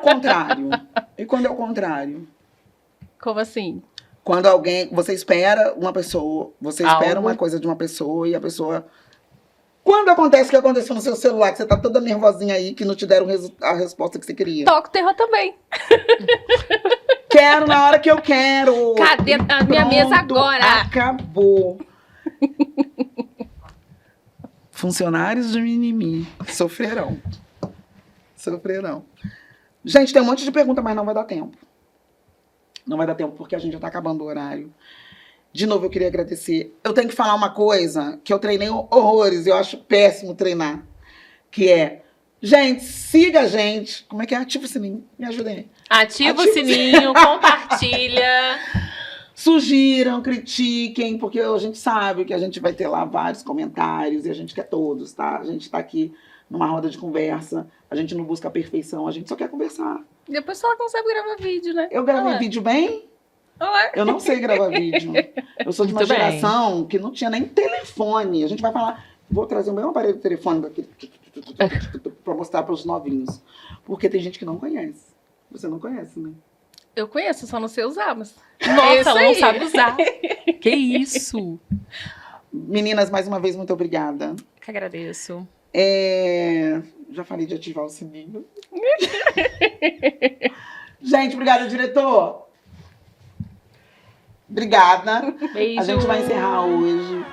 o contrário? Como assim? Quando você espera uma pessoa, você espera Algo. uma coisa de uma pessoa e a pessoa... Quando acontece o que aconteceu no seu celular, que você tá toda nervosinha aí, que não te deram a resposta que você queria. Toco terror também. Quero na hora que eu quero. Cadê a minha mesa agora? Acabou. Funcionários de Mimimi sofrerão. Gente, tem um monte de pergunta, mas não vai dar tempo. Não vai dar tempo porque a gente já tá acabando o horário. De novo, eu queria agradecer. Eu tenho que falar uma coisa que eu treinei horrores, eu acho péssimo treinar. Que é, gente, siga a gente. Como é que é? Ativa o sininho. Me ajudem aí. Ativa o sininho, compartilha. Sugiram, critiquem, porque a gente sabe que a gente vai ter lá vários comentários e a gente quer todos, tá? A gente tá aqui numa roda de conversa, a gente não busca a perfeição, a gente só quer conversar. Depois ela consegue gravar vídeo, né? Eu gravei Olha. vídeo bem? Olha. Eu não sei gravar vídeo. Eu sou de uma Muito bem. geração que não tinha nem telefone. A gente vai falar, vou trazer o meu aparelho de telefone daqui pra mostrar para os novinhos. Porque tem gente que não conhece. Você não conhece, né? Eu conheço, só não sei usar, mas... Nossa, Isso ela não aí. sabe usar. Que isso? Meninas, mais uma vez, muito obrigada. Que agradeço. Já falei de ativar o sininho. Gente, obrigada, diretor. Obrigada. Beijo. A gente vai encerrar hoje.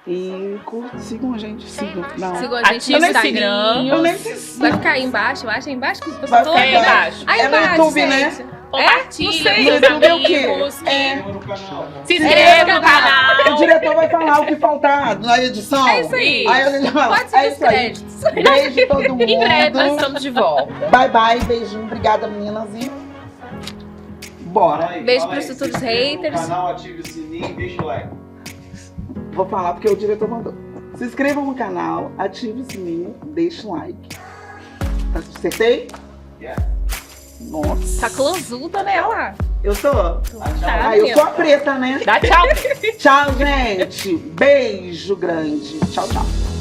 E sigam a gente. Sigam. Não. Sigam a gente no Ativa o Instagram. sininho. Eu nem sei. Vai ficar aí embaixo, acha aí embaixo. Que Vai tô ficar aí embaixo. Aí É no embaixo, YouTube, gente. né? Compartilha Não sei. com os No YouTube é o quê? amigos. No canal. Se inscreva no O canal. diretor vai falar o que faltar na edição. É isso aí. Aí a gente vai falar. Pode É ser os isso aí. créditos. Beijo todo mundo. Em breve nós estamos de volta. Bye, bye. Beijinho. Obrigada, meninas. E bora. Beijo Fala pros aí, futuros se inscreva haters. No canal, ative o sininho e deixa o like. Vou falar porque o diretor mandou. Se inscrevam no canal, ative o sininho, deixe um like. Tá, acertei? Yeah. Nossa. Tá closuda, né, ela? Eu sou? Tá, Eu sou a preta, né? Dá tchau. Tchau, gente. Beijo grande. Tchau, tchau.